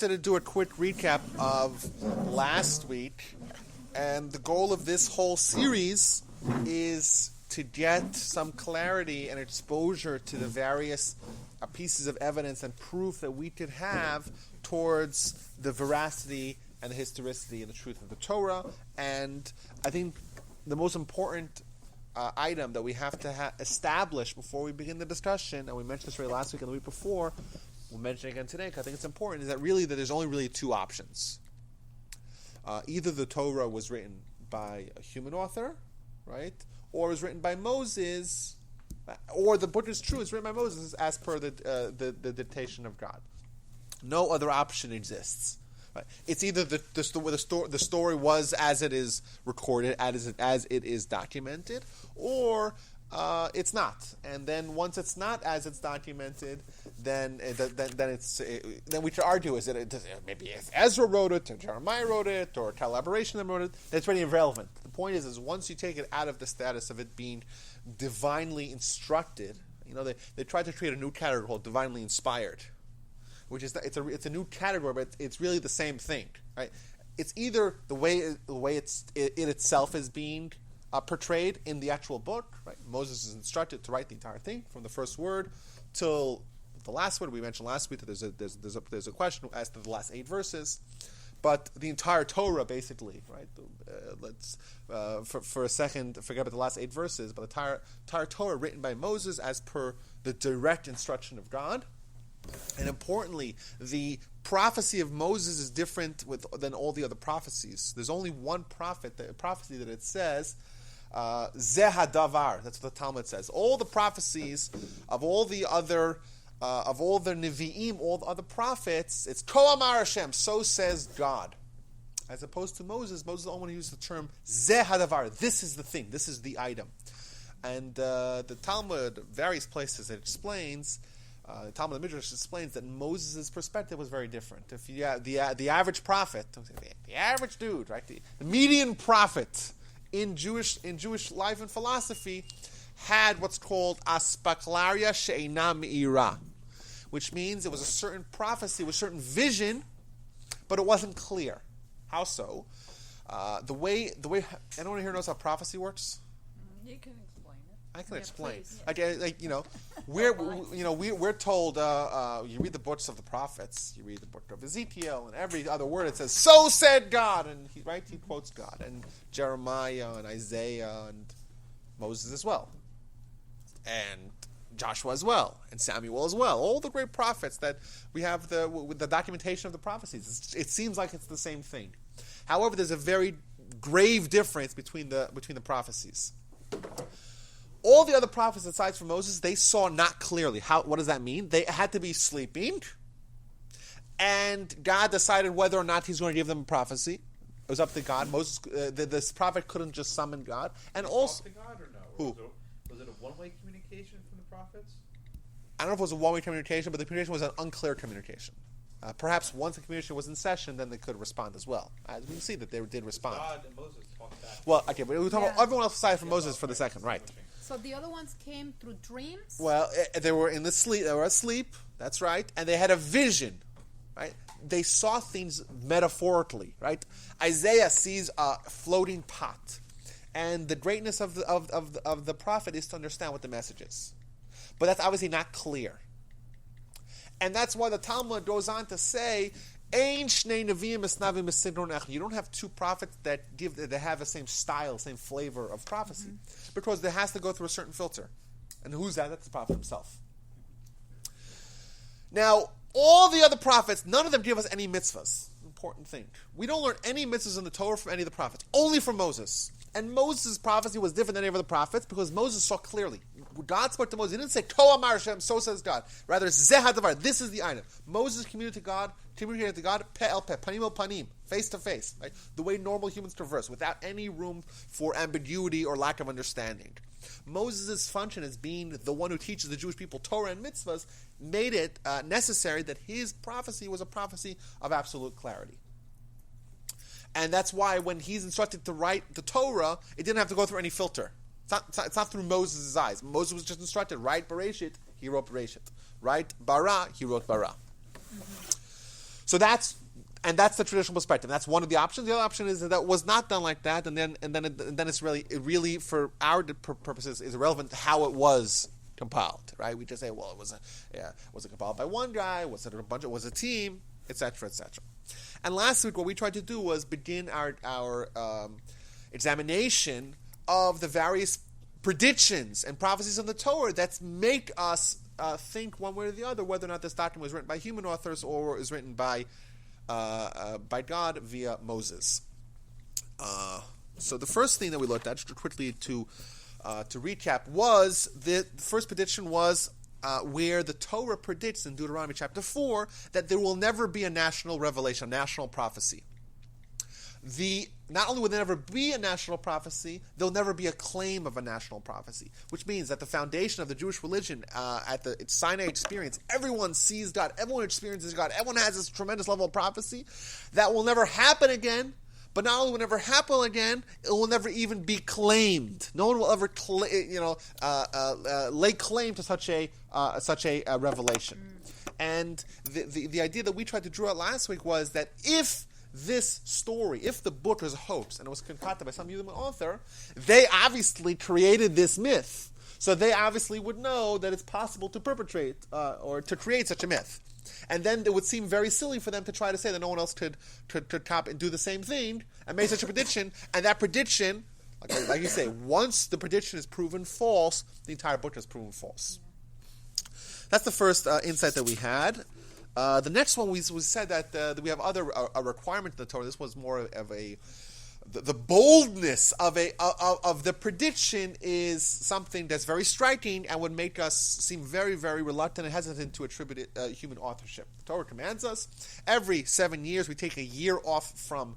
wanted to do a quick recap of last week, and the goal of this whole series is to get some clarity and exposure to the various pieces of evidence and proof that we could have towards the veracity and the historicity and the truth of the Torah. And I think the most important item that we have to establish before we begin the discussion, and we mentioned this already last week and the week before, we'll mention it again today because I think it's important, is that there's only really two options. Either the Torah was written by a human author, right, or was written by Moses, or the book is true, it's written by Moses as per the dictation of God. No other option exists. Right? It's either the story was as it is recorded, as it is documented, or it's not. And then once it's not as it's documented, then we should argue maybe Ezra wrote it, or Jeremiah wrote it, or a collaboration that wrote it. That's really irrelevant. The point is once you take it out of the status of it being divinely instructed, they tried to create a new category called divinely inspired, which is it's a new category, but it's really the same thing, right? It's either the way it itself is being portrayed in the actual book, right? Moses is instructed to write the entire thing from the first word till the last word. We mentioned last week that there's a question as to the last 8 verses, but the entire Torah basically, right? Let's for a second forget about the last 8 verses, but the entire Torah written by Moses as per the direct instruction of God. And importantly, the prophecy of Moses is different than all the other prophecies. There's only one prophecy that it says, Zeh hadavar. That's what the Talmud says. All the prophecies of all the Nevi'im, all the other prophets, it's Ko Amar Hashem, so says God. As opposed to Moses is the only one who used the term Zeh hadavar. This is the thing. This is the item. And the Talmud, various places, it explains. The Talmud of the Midrash explains that Moses' perspective was very different. If you have the average prophet, the average dude, right, the median prophet in Jewish life and philosophy had what's called aspaklaria she'eina me'ira, which means it was a certain prophecy, with a certain vision, but it wasn't clear. How so? The way anyone here knows how prophecy works? You can explain it. I can explain. Please, yeah. We're told. You read the books of the prophets. You read the book of Ezekiel, and every other word it says, "So said God," and he quotes God, and Jeremiah and Isaiah and Moses as well, and Joshua as well, and Samuel as well. All the great prophets that we have with the documentation of the prophecies. It seems like it's the same thing. However, there's a very grave difference between the prophecies. All the other prophets, aside from Moses, they saw not clearly. What does that mean? They had to be sleeping, and God decided whether or not He's going to give them a prophecy. It was up to God. Moses, this prophet couldn't just summon God, and also talk to God or no? Who? Was it a one-way communication from the prophets? I don't know if it was a one-way communication, but the communication was an unclear communication. Perhaps once the communication was in session, then they could respond as well. As we can see that they did respond. God and Moses talked back. Well, okay, but we're talking about everyone else aside from Moses for the second, right? So the other ones came through dreams? Well, they were sleep. They were asleep. That's right, and they had a vision, right? They saw things metaphorically, right? Isaiah sees a floating pot, and the greatness of the prophet is to understand what the message is, but that's obviously not clear, and that's why the Talmud goes on to say, you don't have two prophets that have the same style, same flavor of prophecy, because there has to go through a certain filter. And who's that? That's the prophet himself. Now, all the other prophets, none of them give us any mitzvahs. Important thing. We don't learn any mitzvahs in the Torah from any of the prophets, only from Moses. And Moses' prophecy was different than any of the prophets because Moses saw clearly. God spoke to Moses. He didn't say, Ko Amar Hashem, so says God. Rather, Zeh hadavar, this is the item. Moses communicated to God, pe el pe, panim el panim, face to face, right? The way normal humans converse, without any room for ambiguity or lack of understanding. Moses' function as being the one who teaches the Jewish people Torah and mitzvahs made it necessary that his prophecy was a prophecy of absolute clarity. And that's why when he's instructed to write the Torah, it didn't have to go through any filter. It's not through Moses' eyes. Moses was just instructed, write Bereshit, he wrote Bereshit. Write Bara, he wrote Bara. So that's the traditional perspective. That's one of the options. The other option is that it was not done like that, and then it's really for our purposes is irrelevant how it was compiled, right? We just say, well, was it compiled by one guy? Was it a bunch? Was it a team? Etc. Etc. And last week, what we tried to do was begin our examination of the various predictions and prophecies of the Torah that make us think one way or the other whether or not this document was written by human authors or is written by God via Moses. So the first thing that we looked at, just quickly to recap, was the first prediction was where the Torah predicts in Deuteronomy chapter 4 that there will never be a national revelation, a national prophecy. Not only will there never be a national prophecy, there'll never be a claim of a national prophecy, which means that the foundation of the Jewish religion at the Sinai experience, everyone sees God, everyone experiences God, everyone has this tremendous level of prophecy. That will never happen again, but not only will it never happen again, it will never even be claimed. No one will ever lay claim to such a revelation. And the idea that we tried to draw out last week was that if this story, if the book was a hoax and it was concocted by some human author, they obviously created this myth. So they obviously would know that it's possible to perpetrate or to create such a myth. And then it would seem very silly for them to try to say that no one else could copy and do the same thing and make such a prediction. And that prediction, like you say, once the prediction is proven false, the entire book is proven false. That's the first insight that we had. The next one, we said that we have a requirement in the Torah. This was more of the boldness of the prediction is something that's very striking and would make us seem very, very reluctant and hesitant to attribute it human authorship. The Torah commands us every 7 years we take a year off from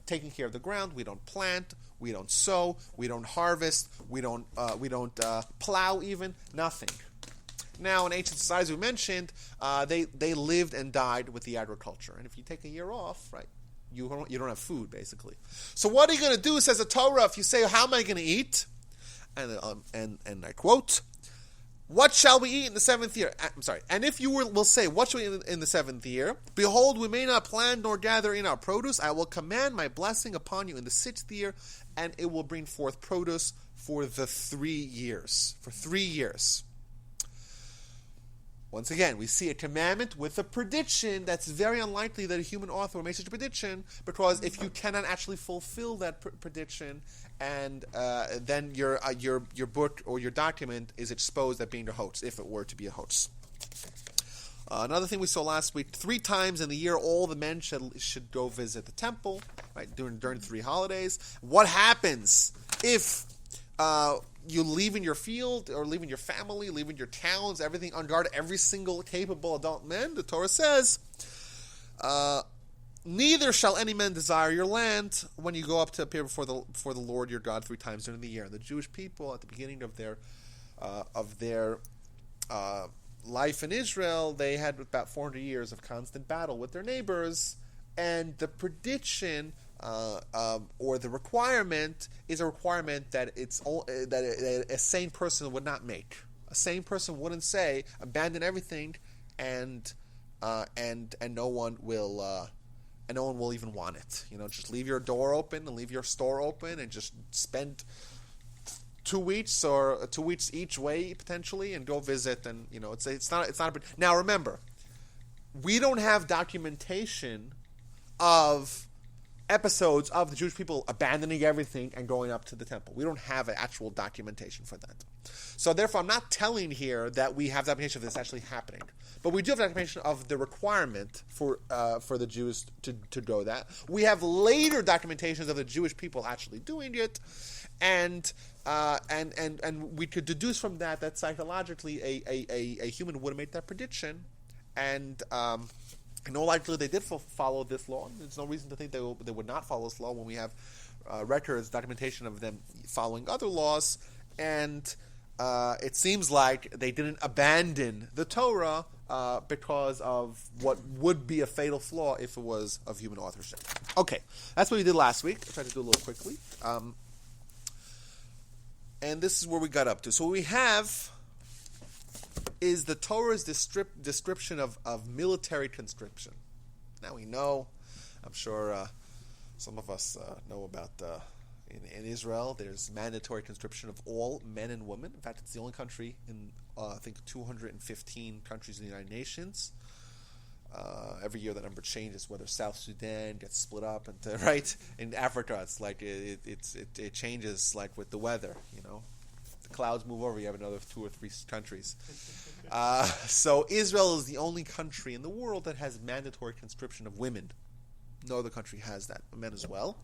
taking care of the ground. We don't plant, we don't sow, we don't harvest, we don't plow even, nothing. Now, in ancient societies, we mentioned, they lived and died with the agriculture. And if you take a year off, right, you don't have food, basically. So what are you going to do, says the Torah, if you say, how am I going to eat? And I quote, what shall we eat in the seventh year? And if you will say, what shall we eat in the seventh year? Behold, we may not plant nor gather in our produce. I will command my blessing upon you in the 6th year, and it will bring forth produce for the 3 years. For 3 years. Once again, we see a commandment with a prediction that's very unlikely that a human author will make such a prediction, because if you cannot actually fulfill that prediction, and then your book or your document is exposed as being a hoax, if it were to be a hoax. Another thing we saw last week: 3 times in the year, all the men should go visit the temple, right, during 3 holidays. What happens if you leaving your field or leaving your family, leaving your towns, everything on guard, every single capable adult man? The Torah says, neither shall any man desire your land when you go up to appear before the Lord your God 3 times during the year. And the Jewish people, at the beginning of their life in Israel, they had about 400 years of constant battle with their neighbors, and the prediction or the requirement is a requirement that that a sane person would not make. A sane person wouldn't say abandon everything, and no one will even want it. Just leave your door open and leave your store open and just spend 2 weeks or 2 weeks each way potentially and go visit. And it's not a. Now remember, we don't have documentation of episodes of the Jewish people abandoning everything and going up to the temple. We don't have an actual documentation for that. So therefore, I'm not telling here that we have documentation of this actually happening. But we do have documentation of the requirement for the Jews to go that. We have later documentations of the Jewish people actually doing it, and we could deduce from that psychologically a human would have made that prediction, and in all likelihood, they did follow this law. There's no reason to think they would not follow this law when we have records, documentation of them following other laws. And it seems like they didn't abandon the Torah because of what would be a fatal flaw if it was of human authorship. Okay, that's what we did last week. I'll try to do it a little quickly. And this is where we got up to. So what we have is the Torah's description of military conscription. Now we know. I'm sure some of us know about in Israel, there's mandatory conscription of all men and women. In fact, it's the only country in, I think, 215 countries in the United Nations. Every year that number changes, whether South Sudan gets split up into, right? In Africa, it's like it changes like with the weather, you know. The clouds move over, you have another 2 or 3 countries. So Israel is the only country in the world that has mandatory conscription of women. No other country has that, men as well.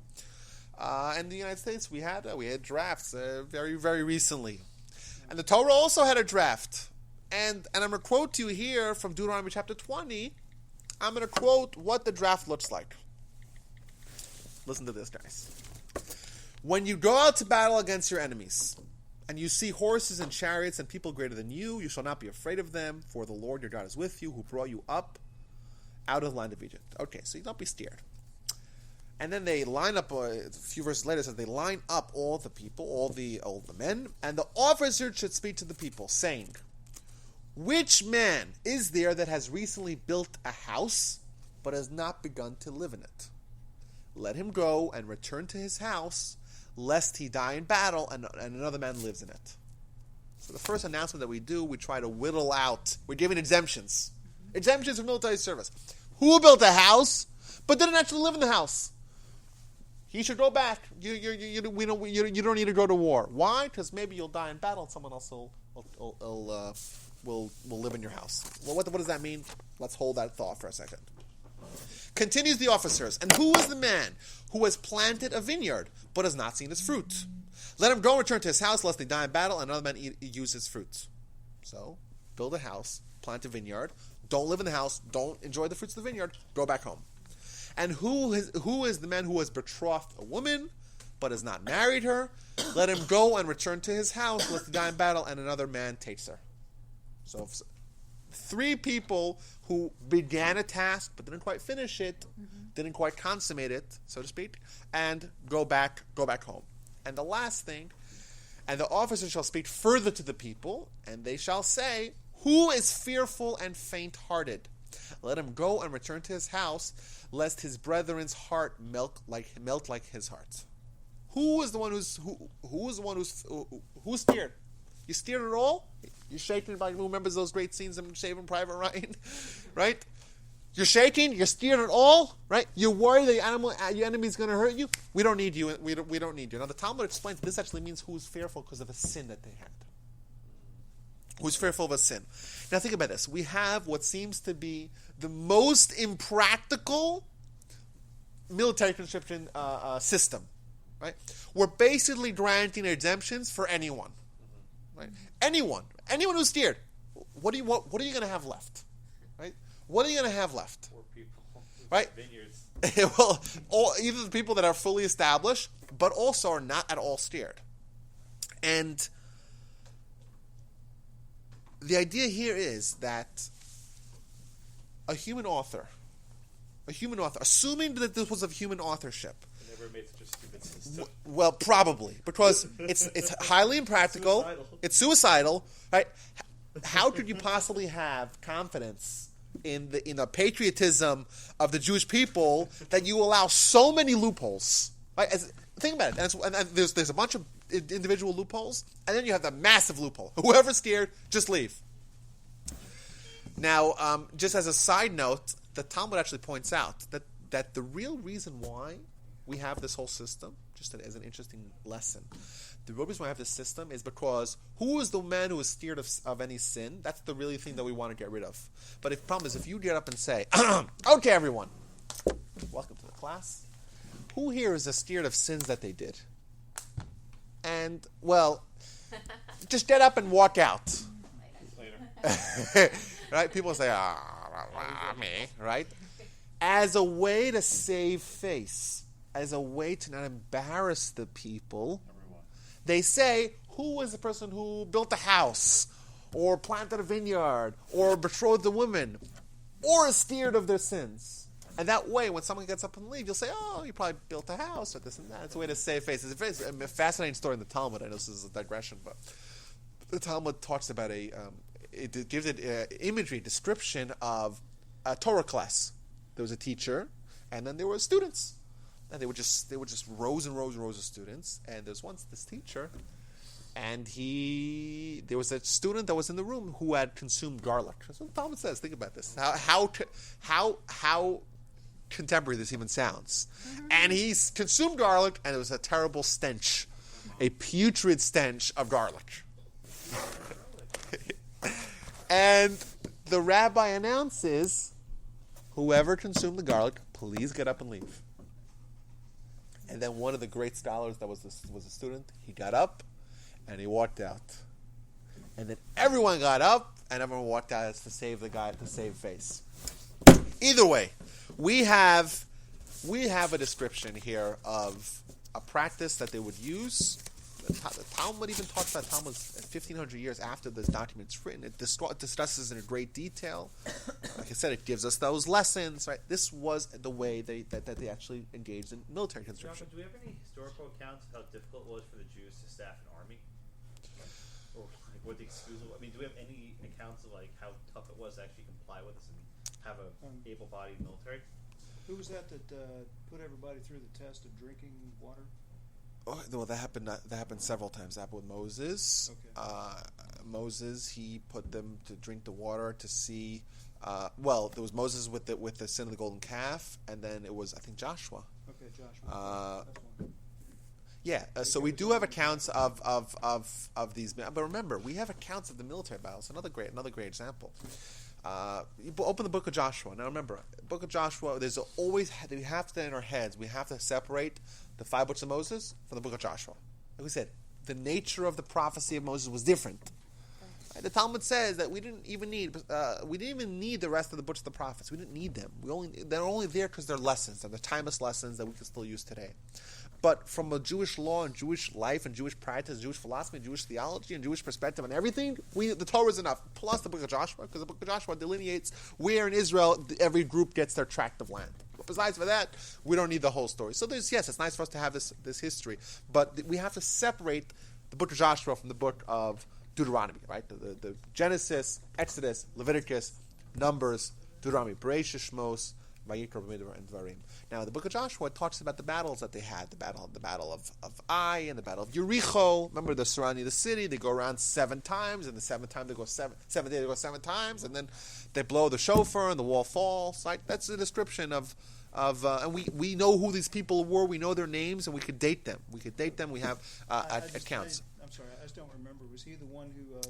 And in the United States, we had drafts very, very recently. And the Torah also had a draft. And I'm going to quote to you here from Deuteronomy chapter 20. I'm going to quote what the draft looks like. Listen to this, guys. When you go out to battle against your enemies, and you see horses and chariots and people greater than you, you shall not be afraid of them, for the Lord your God is with you, who brought you up out of the land of Egypt. Okay, so you don't be scared. And then they line up, a few verses later, it says they line up all the people, all the men, and the officer should speak to the people, saying, which man is there that has recently built a house, but has not begun to live in it? Let him go and return to his house, lest he die in battle, and another man lives in it. So the first announcement that we do, we try to whittle out, we're giving exemptions. Exemptions for military service. Who built a house, but didn't actually live in the house? He should go back. You don't need to go to war. Why? Because maybe you'll die in battle and someone else will live in your house. Well, what does that mean? Let's hold that thought for a second. Continues the officers. And who is the man who has planted a vineyard but has not seen its fruit? Let him go and return to his house lest he die in battle and another man use his fruit. So, build a house, plant a vineyard. Don't live in the house. Don't enjoy the fruits of the vineyard. Go back home. And who is the man who has betrothed a woman, but has not married her? Let him go and return to his house, lest he die in battle, and another man takes her. So, 3 people who began a task, but didn't quite finish it, didn't quite consummate it, so to speak, and go back home. And the last thing, and the officer shall speak further to the people, and they shall say, who is fearful and faint-hearted? Let him go and return to his house, lest his brethren's heart melt like his heart. Who is the one who's steered? You steered at all? You're shaken by who remembers those great scenes in Saving Private Ryan, right? You're shaking. You're steered at all, right? You're worried that your enemy's going to hurt you. We don't need you. We don't need you. Now the Talmud explains this actually means who's fearful because of a sin that they had. Who's fearful of a sin. Now think about this. We have what seems to be the most impractical military conscription system. Right? We're basically granting exemptions for anyone. Right? Anyone who's steered. What are you going to have left? Right? What are you going to have left? Poor people. Right? Vineyards. Well, either the people that are fully established, but also are not at all steered. And the idea here is that a human author, assuming that this was of human authorship, Never made such a stupid system. well, probably, because it's highly impractical, it's suicidal, right? How could you possibly have confidence in the patriotism of the Jewish people that you allow so many loopholes? Right? Think about it. And there's a bunch of individual loopholes, and then you have the massive loophole. Whoever's steered, just leave. Now, just as a side note, the Talmud actually points out that the real reason why we have this whole system, just as an interesting lesson, the real reason why we have this system is because who is the man who is steered of any sin? That's the really thing that we want to get rid of. But the problem is, if you get up and say, okay, everyone, welcome to the class. Who here is steered of sins that they did? And, well, just get up and walk out. Later. Right? People say, me, right? As a way to save face, as a way to not embarrass the people, they say, who is the person who built a house, or planted a vineyard, or betrothed a woman, or is steered of their sins? And that way, when someone gets up and leaves, you'll say, oh, you probably built a house, or this and that. It's a way to save face. It's a fascinating story in the Talmud. I know this is a digression, but the Talmud talks about it gives it imagery, description of a Torah class. there was a teacher, and then there were students, and they were just rows and rows and rows of students. And there's once this teacher, and there was a student that was in the room who had consumed garlic. That's what Talmud says. Think about this. How contemporary this even sounds. And he's consumed garlic, and it was a terrible stench, a putrid stench of garlic. And the rabbi announces, whoever consumed the garlic, please get up and leave. And then one of the great scholars that was a student, he got up and he walked out. And then everyone got up and everyone walked out to save the guy, to save face. Either way, we have a description here of a practice that they would use. The Talmud even talks about Talmud 1,500 years after this document is written. It discusses in great detail. Like I said, it gives us those lessons. Right? This was the way that they actually engaged in military conscription. Jonathan, do we have any historical accounts of how difficult it was for the Jews to staff an army? Or like, what the excuse was? I mean, do we have any accounts of like how tough it was to actually comply with this and have a able-bodied military? Who was that put everybody through the test of drinking water? Oh, well, that happened several times. That happened with Moses. Okay. Moses, he put them to drink the water to see. Well, there was Moses with the sin of the golden calf, and then it was, I think, Joshua. Okay, Joshua. That's one. Yeah. So we do have accounts of these, but remember, we have accounts of the military battles. Another great example. You open the book of Joshua. Now remember, book of Joshua, we have to in our heads, we have to separate the 5 books of Moses from the book of Joshua. Like we said, the nature of the prophecy of Moses was different. Right? The Talmud says that we didn't even need the rest of the books of the prophets. We didn't need them. They're only there because they're lessons. They're the timeless lessons that we can still use today. But from a Jewish law and Jewish life and Jewish practice, Jewish philosophy and Jewish theology and Jewish perspective and everything, the Torah is enough. Plus the book of Joshua, because the book of Joshua delineates where in Israel every group gets their tract of land. But besides for that, we don't need the whole story. So it's nice for us to have this history, but we have to separate the book of Joshua from the book of Deuteronomy, right? The Genesis, Exodus, Leviticus, Numbers, Deuteronomy, Bereshit, Shmos, Vayikra, B'midbar, and Dvarim. Now, the book of Joshua talks about the battles that they had, the battle of Ai and the battle of Yericho. Remember, they're surrounding the city. They go around 7 times, and the 7th time they go 7 days they go 7 times, and then they blow the shofar and the wall falls. Right? That's the description of and we know who these people were. We know their names, and we could date them. We have accounts. I'm sorry, I just don't remember. Was he the one who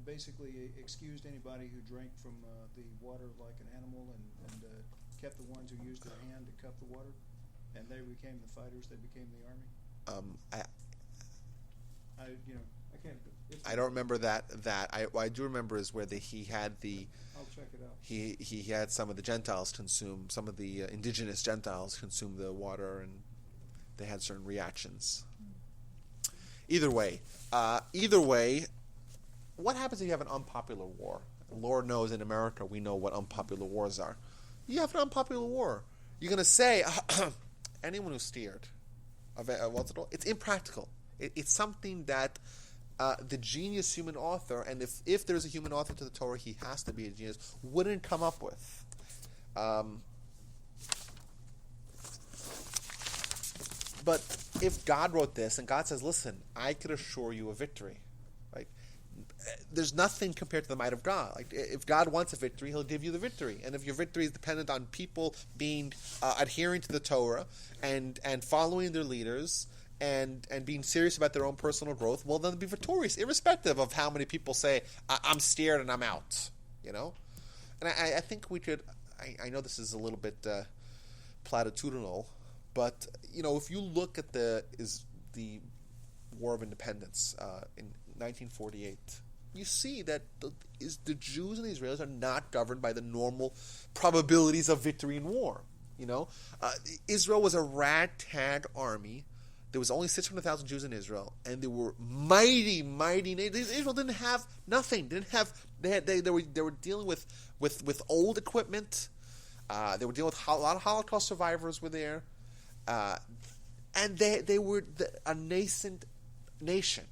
basically excused anybody who drank from the water like an animal and kept the ones who used their hand to cup the water, and they became the fighters? They became the army. I don't remember that. What I do remember is where he had the. I'll check it out. He had some of the Gentiles consume, some of the indigenous Gentiles consume the water, and they had certain reactions. Either way, what happens if you have an unpopular war? Lord knows in America we know what unpopular wars are. You have an unpopular war. You're going to say, anyone who steered, it's impractical. It's something that the genius human author, and if there's a human author to the Torah, he has to be a genius, wouldn't come up with. But if God wrote this, and God says, listen, I could assure you a victory. There's nothing compared to the might of God. Like, if God wants a victory, He'll give you the victory. And if your victory is dependent on people being adhering to the Torah and following their leaders and being serious about their own personal growth, well, then they'll be victorious, irrespective of how many people say, I'm scared and I'm out. You know? And I think we could. I know this is a little bit platitudinal, but if you look at the War of Independence in 1948. You see that the Jews and the Israelis are not governed by the normal probabilities of victory in war. Israel was a ragtag army. There was only 600,000 Jews in Israel, and they were mighty. Israel didn't have nothing. They were dealing with old equipment. They were dealing with a lot of Holocaust survivors were there, and they were a nascent nation.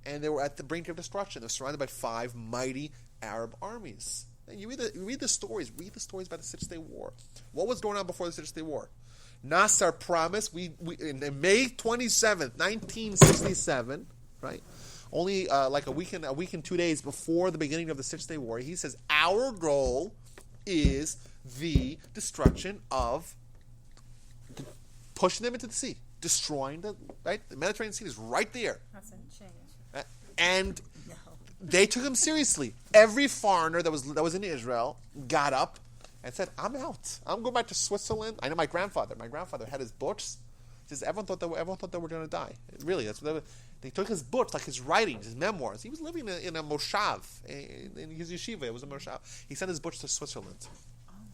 And they were at the brink of destruction. They were surrounded by 5 mighty Arab armies. And you read the stories. Read the stories about the Six-Day War. What was going on before the Six-Day War? Nasser promised, we in May 27th, 1967, right? Only like a week and 2 days before the beginning of the Six-Day War, he says, our goal is the destruction of, pushing them into the sea, destroying the Mediterranean Sea is right there. Hasn't changed. And they took him seriously. Every foreigner that was in Israel got up and said, I'm out. I'm going back to Switzerland. I know my grandfather had his books. Just everyone thought they were going to die. Really, they took his books, like his writings, his memoirs. He was living in a moshav, in his yeshiva. It was a moshav. He sent his books to Switzerland.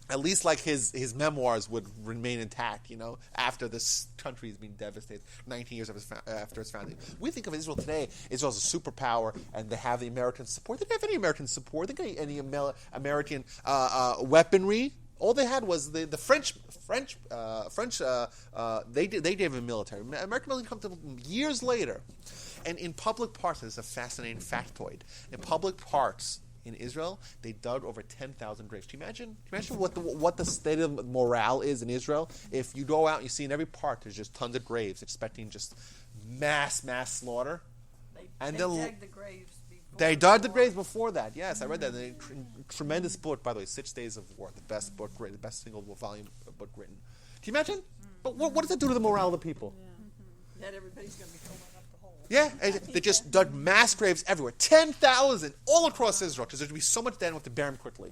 At least like his memoirs would remain intact, after this country has been devastated 19 years after its founding. We think of Israel today, Israel's a superpower, and they have the American support. They didn't have any American support. They didn't have any American weaponry. All they had was the French. They gave them military. American military come to years later, and in public parks. This is a fascinating factoid. In public parks in Israel, they dug over 10,000 graves. Can you imagine what the state of morale is in Israel? If you go out and you see in every park, there's just tons of graves, expecting just mass slaughter. They dug the graves before. They dug the graves before that. Yes, I read that. Tremendous book, by the way, 6 Days of War, the best book, the best single volume book written. Can you imagine? But what does that do to the morale of the people? Yeah. That everybody's going to be filling up the hole. Yeah, and they just dug mass graves everywhere, 10,000 all across Israel, because there'd be so much dead and have to bury them quickly.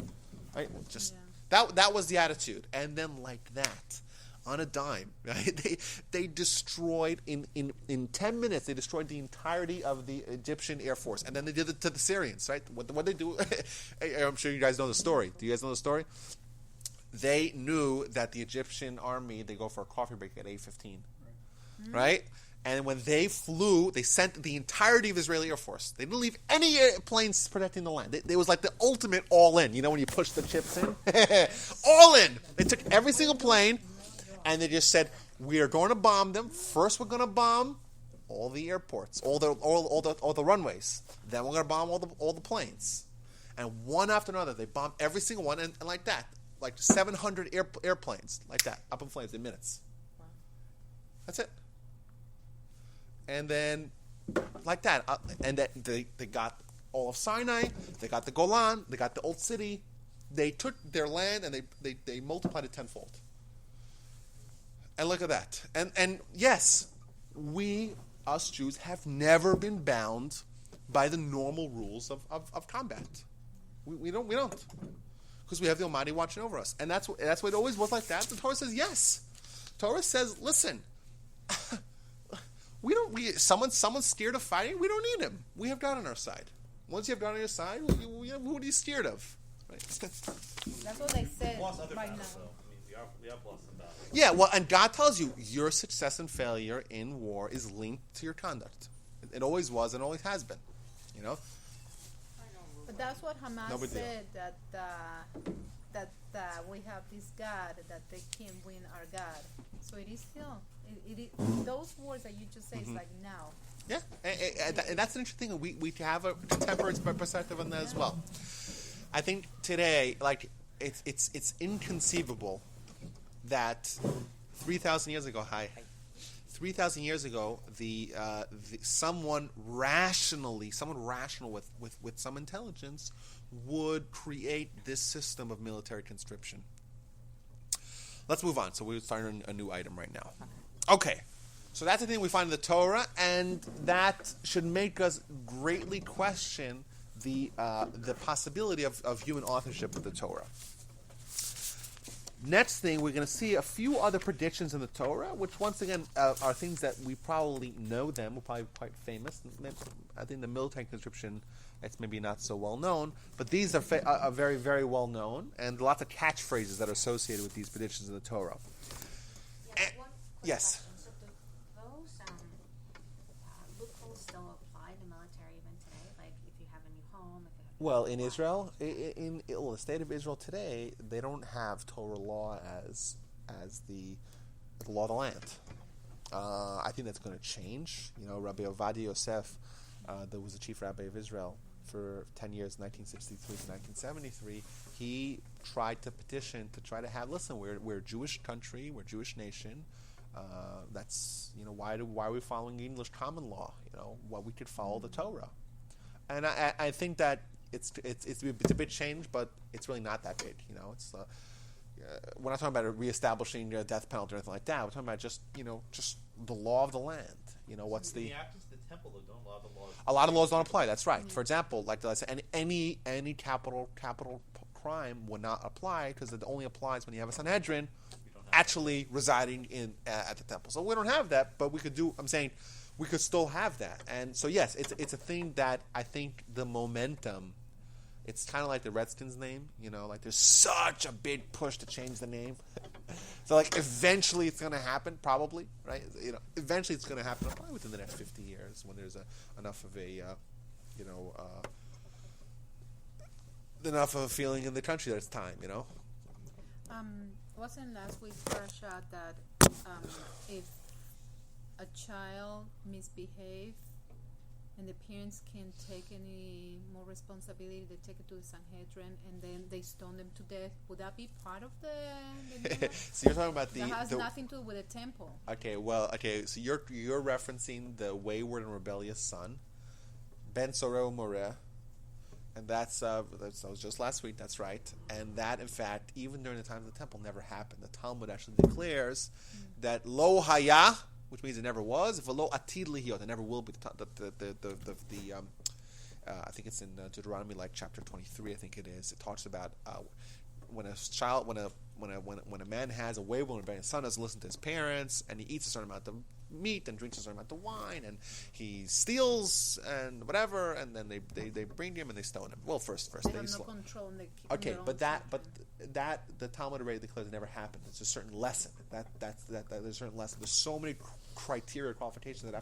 Right? That was the attitude, and then like that, on a dime, right? They destroyed in 10 minutes. They destroyed the entirety of the Egyptian Air Force, and then they did it to the Syrians. Right? What they do? I'm sure you guys know the story. Do you guys know the story? They knew that the Egyptian army, they go for a coffee break at 8:15, right? And when they flew, they sent the entirety of Israeli Air Force. They didn't leave any planes protecting the land. It was like the ultimate all-in. When you push the chips in? All in! They took every single plane, and they just said, we are going to bomb them. First, we're going to bomb all the airports, all the runways. Then we're going to bomb all the planes. And one after another, they bombed every single one, and like that. Like 700 airplanes, like that, up in flames in minutes. Wow. That's it. And then, like that, and that they got all of Sinai, they got the Golan, they got the Old City. They took their land and they multiplied it tenfold. And look at that. And yes, us Jews, have never been bound by the normal rules of combat. We don't. Because we have the Almighty watching over us. And that's what it always was like that. The Torah says yes. Torah says, listen, someone's scared of fighting, we don't need him. We have God on our side. Once you have God on your side, who are you scared of? Right? That's what they said right now. We have lost some battles. Yeah, well, and God tells you your success and failure in war is linked to your conduct. It always was and always has been. But that's what Hamas said, that we have this God, that they can't win our God. So it is still, those words that you just say is like now. Yeah, and that's an interesting thing. We have a contemporary perspective on that as well. I think today, like, it's inconceivable that 3,000 years ago, 3,000 years ago, someone rational with some intelligence would create this system of military conscription. Let's move on. So we're starting a new item right now. Okay, so that's the thing we find in the Torah, and that should make us greatly question the possibility of human authorship of the Torah. Next thing, we're going to see a few other predictions in the Torah, which once again are things that we probably know them. We're probably quite famous. I think the military conscription, it's maybe not so well known, but these are very, very well known, and lots of catchphrases that are associated with these predictions in the Torah. Yeah, one quick Yes. question. So do those loopholes still apply to military even today? Like if you have a new home, if you have Well, in Israel, in the state of Israel today, they don't have Torah law as the law of the land. I think that's going to change. Rabbi Ovadia Yosef, that was the chief rabbi of Israel, for 10 years, 1963 to 1973, he tried to petition to try to have, listen, we're a Jewish country, we're a Jewish nation. That's, why are we following English common law? Well, we could follow the Torah. And I think that it's a bit changed, but it's really not that big. It's we're not talking about reestablishing a death penalty or anything like that. We're talking about just the law of the land. What's in the absence of the temple, though, don't a lot of laws don't apply. That's right. For example, like I said, any capital crime would not apply because it only applies when you have a Sanhedrin actually residing at the temple. So we don't have that, but we could do. I'm saying we could still have that. And so yes, it's a thing that I think the momentum. It's kind of like the Redskins name, like there's such a big push to change the name. So like eventually it's going to happen, probably, right? Eventually it's going to happen, probably within the next 50 years when there's enough of a feeling in the country that it's time, Wasn't last week's parasha that if a child misbehaves and the parents can't take any more responsibility, they take it to the Sanhedrin and then they stone them to death. Would that be part of the So you're talking about that has nothing to do with the temple. So you're referencing the wayward and rebellious son, Ben Sorel Moreh, and that was just last week, that's right. And that, in fact, even during the time of the temple, never happened. The Talmud actually declares that lo haya, which means it never was, v'lo atid lihiyot, it never will be. I think it's in Deuteronomy, like chapter 23. I think it is. It talks about when a man has a wayward and rebellious son, doesn't listen to his parents, and he eats a certain amount of meat and drinks a certain amount of wine, and he steals and whatever, and then they bring him and they stone him. Well, first They they have no slow. control and they keep Okay, their own but children. that the Talmud already declares it never happened. It's a certain lesson. That there's a certain lesson. There's so many criteria, qualifications that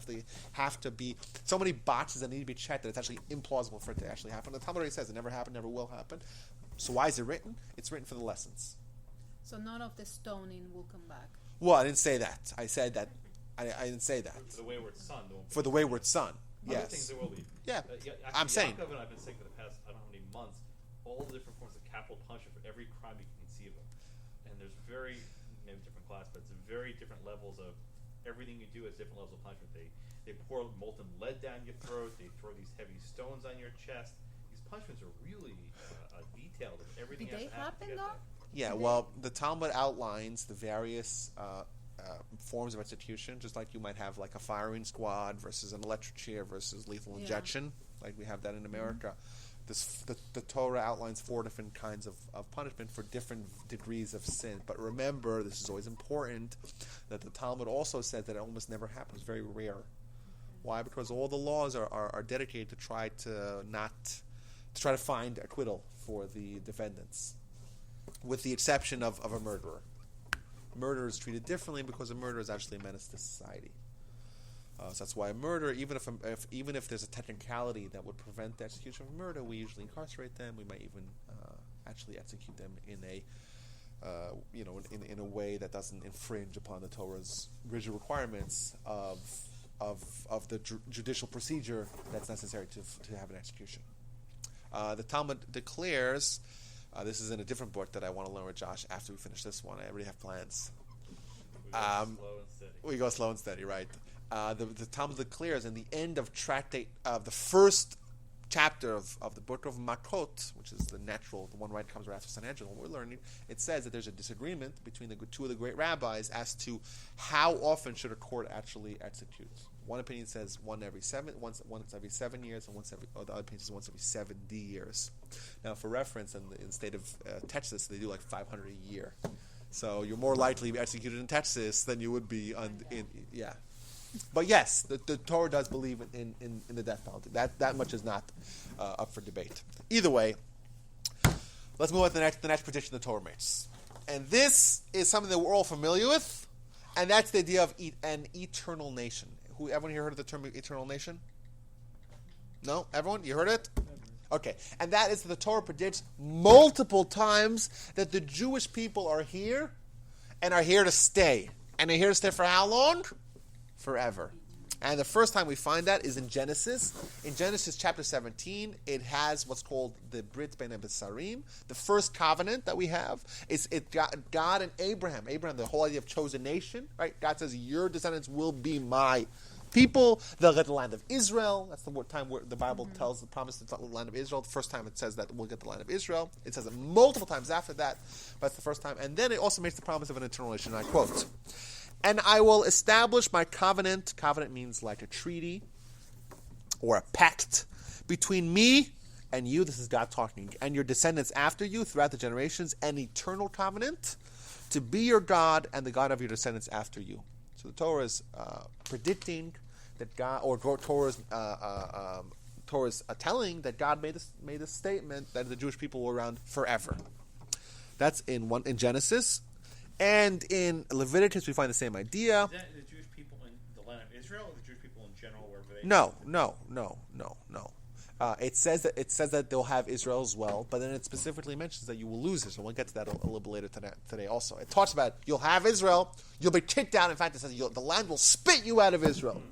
have to be, so many boxes that need to be checked that it's actually implausible for it to actually happen. The Talmud already says it never happened, never will happen. So why is it written? It's written for the lessons. So none of the stoning will come back. Well, I didn't say that. I said that. I didn't say that. For the wayward son, there won't be. For the wayward son. Other Yes. things there will be. Yeah. Actually, I'm saying. Yaakov and I have been saying for the past, I don't know how many months, all the different forms of capital punishment for every crime you can conceive of. And there's maybe different class, but it's very different levels of, everything you do has different levels of punishment. They pour molten lead down your throat, they throw these heavy stones on your chest. These punishments are really detailed. Everything Did has they to happen to happen get though? there. Yeah, well, the Talmud outlines the various forms of execution, just like you might have like a firing squad versus an electric chair versus lethal injection, like we have that in America. The Torah outlines 4 different kinds of punishment for different degrees of sin. But remember, this is always important, that the Talmud also says that it almost never happens, very rare. Why? Because all the laws are dedicated to try to find acquittal for the defendants, with the exception of a murderer. Murder is treated differently because a murder is actually a menace to society. So that's why a murder, even if there's a technicality that would prevent the execution of a murder, we usually incarcerate them. We might even actually execute them in a way that doesn't infringe upon the Torah's rigid requirements of the judicial procedure that's necessary to have an execution. The Talmud declares. This is in a different book that I want to learn with Josh after we finish this one. I already have plans. We go slow and steady, right? The Talmud declares in the end of the first chapter of the book of Makot, which is the one right comes right after Sanhedrin, what we're learning, it says that there's a disagreement between the two of the great rabbis as to how often should a court actually execute. One opinion says once every 7 years, and the other opinion says once every 70 years. Now, for reference, in the state of Texas, they do like 500 a year. So you're more likely to be executed in Texas than you would be yeah. But yes, the Torah does believe in the death penalty. That much is not up for debate. Either way, let's move on to the next prediction the Torah makes. And this is something that we're all familiar with, and that's the idea of an eternal nation. Everyone here heard of the term eternal nation? No? Everyone? You heard it? Okay. And that is that the Torah predicts multiple times that the Jewish people are here and are here to stay. And they're here to stay for how long? Forever. And the first time we find that is in Genesis. In Genesis chapter 17, it has what's called the Brit Bein HaBesarim. The first covenant that we have is God and Abraham. Abraham, the whole idea of chosen nation, right? God says, your descendants will be my people. They'll get the land of Israel. That's the time where the Bible tells the promise to the land of Israel. The first time it says that we'll get the land of Israel. It says it multiple times after that, but it's the first time. And then it also makes the promise of an eternal nation. And I quote, and I will establish my covenant. Covenant means like a treaty or a pact between me and you. This is God talking. And your descendants after you throughout the generations. An eternal covenant to be your God and the God of your descendants after you. So the Torah is predicting that God, or Torah's telling that God made a statement that the Jewish people were around forever. That's in Genesis. And in Leviticus, we find the same idea. Is that the Jewish people in the land of Israel, or the Jewish people in general, wherever they? No. It says that they'll have Israel as well, but then it specifically mentions that you will lose Israel. We'll get to that a little bit later today. Also, it talks about you'll have Israel, you'll be kicked out. In fact, it says the land will spit you out of Israel,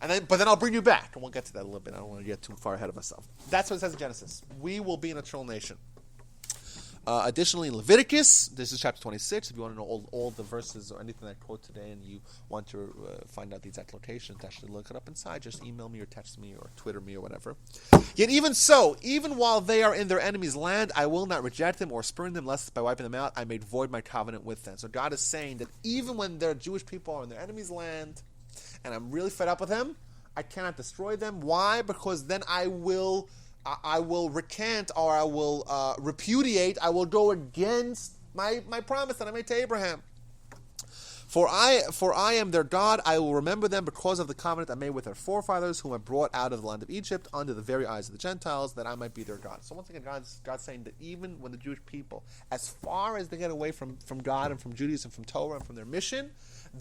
but then I'll bring you back, and we'll get to that a little bit. I don't want to get too far ahead of myself. That's what it says in Genesis. We will be an eternal nation. Additionally, in Leviticus, this is chapter 26. If you want to know all the verses or anything I quote today and you want to find out the exact locations, actually look it up inside, just email me or text me or Twitter me or whatever. Yet even so, even while they are in their enemy's land, I will not reject them or spurn them, lest by wiping them out I made void my covenant with them. So God is saying that even when their Jewish people are in their enemy's land and I'm really fed up with them, I cannot destroy them. Why? Because then I will recant, or I will repudiate, I will go against my promise that I made to Abraham. For I am their God, I will remember them because of the covenant I made with their forefathers, whom I brought out of the land of Egypt, under the very eyes of the Gentiles, that I might be their God. So once again, God's saying that even when the Jewish people, as far as they get away from God and from Judaism, from Torah and from their mission,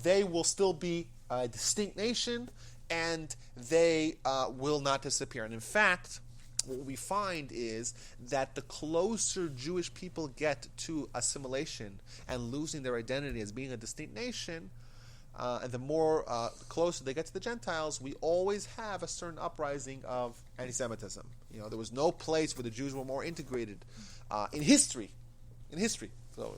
they will still be a distinct nation, and they will not disappear. And in fact, what we find is that the closer Jewish people get to assimilation and losing their identity as being a distinct nation, and the more closer they get to the Gentiles, we always have a certain uprising of anti-Semitism. There was no place where the Jews were more integrated in history. So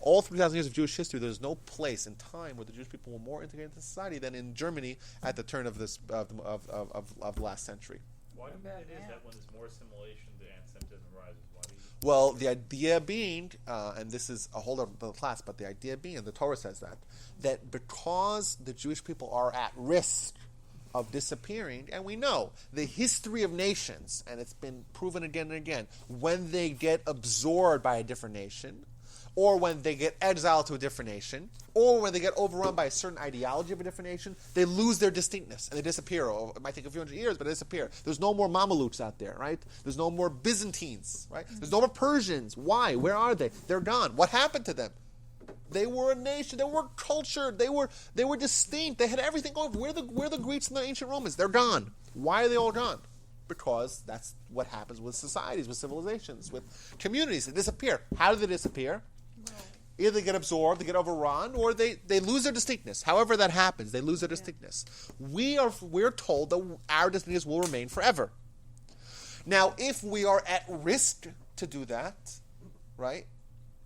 all 3,000 years of Jewish history, there's no place in time where the Jewish people were more integrated into society than in Germany at the turn of the last century. Why do you think it is that when there's more assimilation, the anti-Semitism rises? Well, the idea being, and this is a whole other class, but the idea being, and the Torah says that because the Jewish people are at risk of disappearing, and we know the history of nations, and it's been proven again and again, when they get absorbed by a different nation, or when they get exiled to a different nation, or when they get overrun by a certain ideology of a different nation, they lose their distinctness and they disappear. It might take a few hundred years, but they disappear. There's no more Mamelukes out there, right? There's no more Byzantines, right? There's no more Persians. Why? Where are they? They're gone. What happened to them? They were a nation. They were cultured. They were distinct. They had everything going. Where are the Greeks and the ancient Romans? They're gone. Why are they all gone? Because that's what happens with societies, with civilizations, with communities. They disappear. How do they disappear? Either they get absorbed, they get overrun, or they lose their distinctness. However that happens, they lose their distinctness. We're told that our distinctness will remain forever. Now, if we are at risk to do that, right?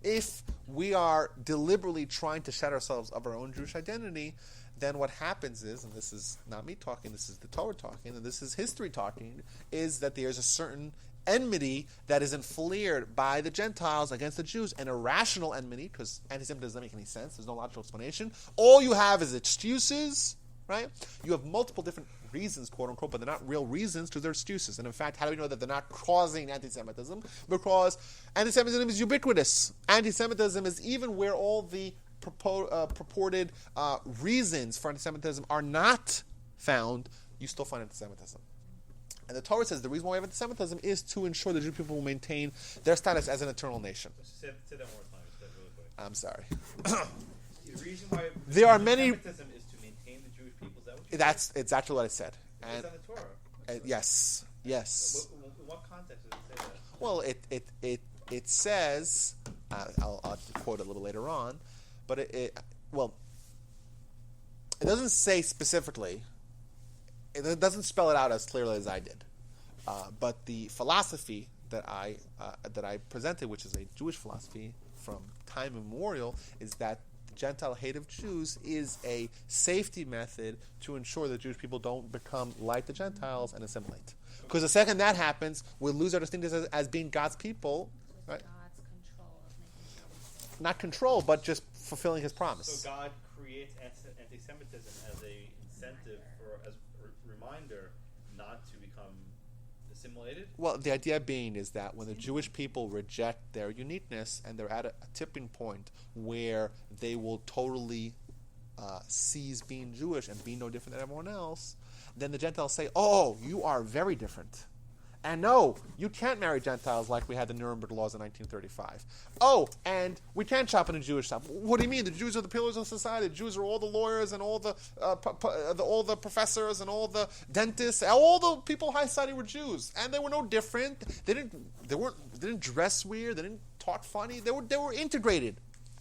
If we are deliberately trying to shed ourselves of our own Jewish identity, then what happens is, and this is not me talking, this is the Torah talking, and this is history talking, is that there's a certain enmity that is inflared by the Gentiles against the Jews, an irrational enmity, because anti-Semitism doesn't make any sense. There's no logical explanation. All you have is excuses, right? You have multiple different reasons, quote unquote, but they're not real reasons because they're excuses. And in fact, how do we know that they're not causing anti-Semitism? Because anti-Semitism is ubiquitous. Anti-Semitism is even where all the purported reasons for anti-Semitism are not found, you still find anti-Semitism. And the Torah says the reason why we have anti-Semitism is to ensure the Jewish people will maintain their status as an eternal nation. Say that more time. That's really quick. I'm sorry. The reason why there are many. Anti-Semitism is to maintain the Jewish people. Is that what you That's said? exactly what I said. It's on the Torah. Yes. In what context does it say that? Well, it says. I'll quote it a little later on, but it doesn't say specifically. It doesn't spell it out as clearly as I did. But the philosophy that I presented, which is a Jewish philosophy from time immemorial, is that the Gentile hate of Jews is a safety method to ensure that Jewish people don't become like the Gentiles and assimilate. Because the second that happens, we'll lose our distinctiveness as being God's people. Right? God's control of making sure we stay. Not control, but just fulfilling His promise. So God creates anti-Semitism as a incentive or as a reminder not to become assimilated. Well, the idea being is that when the Jewish people reject their uniqueness and they're at a tipping point where they will totally cease being Jewish and be no different than everyone else, then the Gentiles say, "Oh, you are very different. And no, you can't marry Gentiles like we had the Nuremberg laws in 1935. Oh, and we can't shop in a Jewish shop. What do you mean? The Jews are the pillars of society. The Jews are all the lawyers and all the professors and all the dentists. All the people in high society were Jews, and they were no different. They didn't dress weird. They didn't talk funny. They were integrated.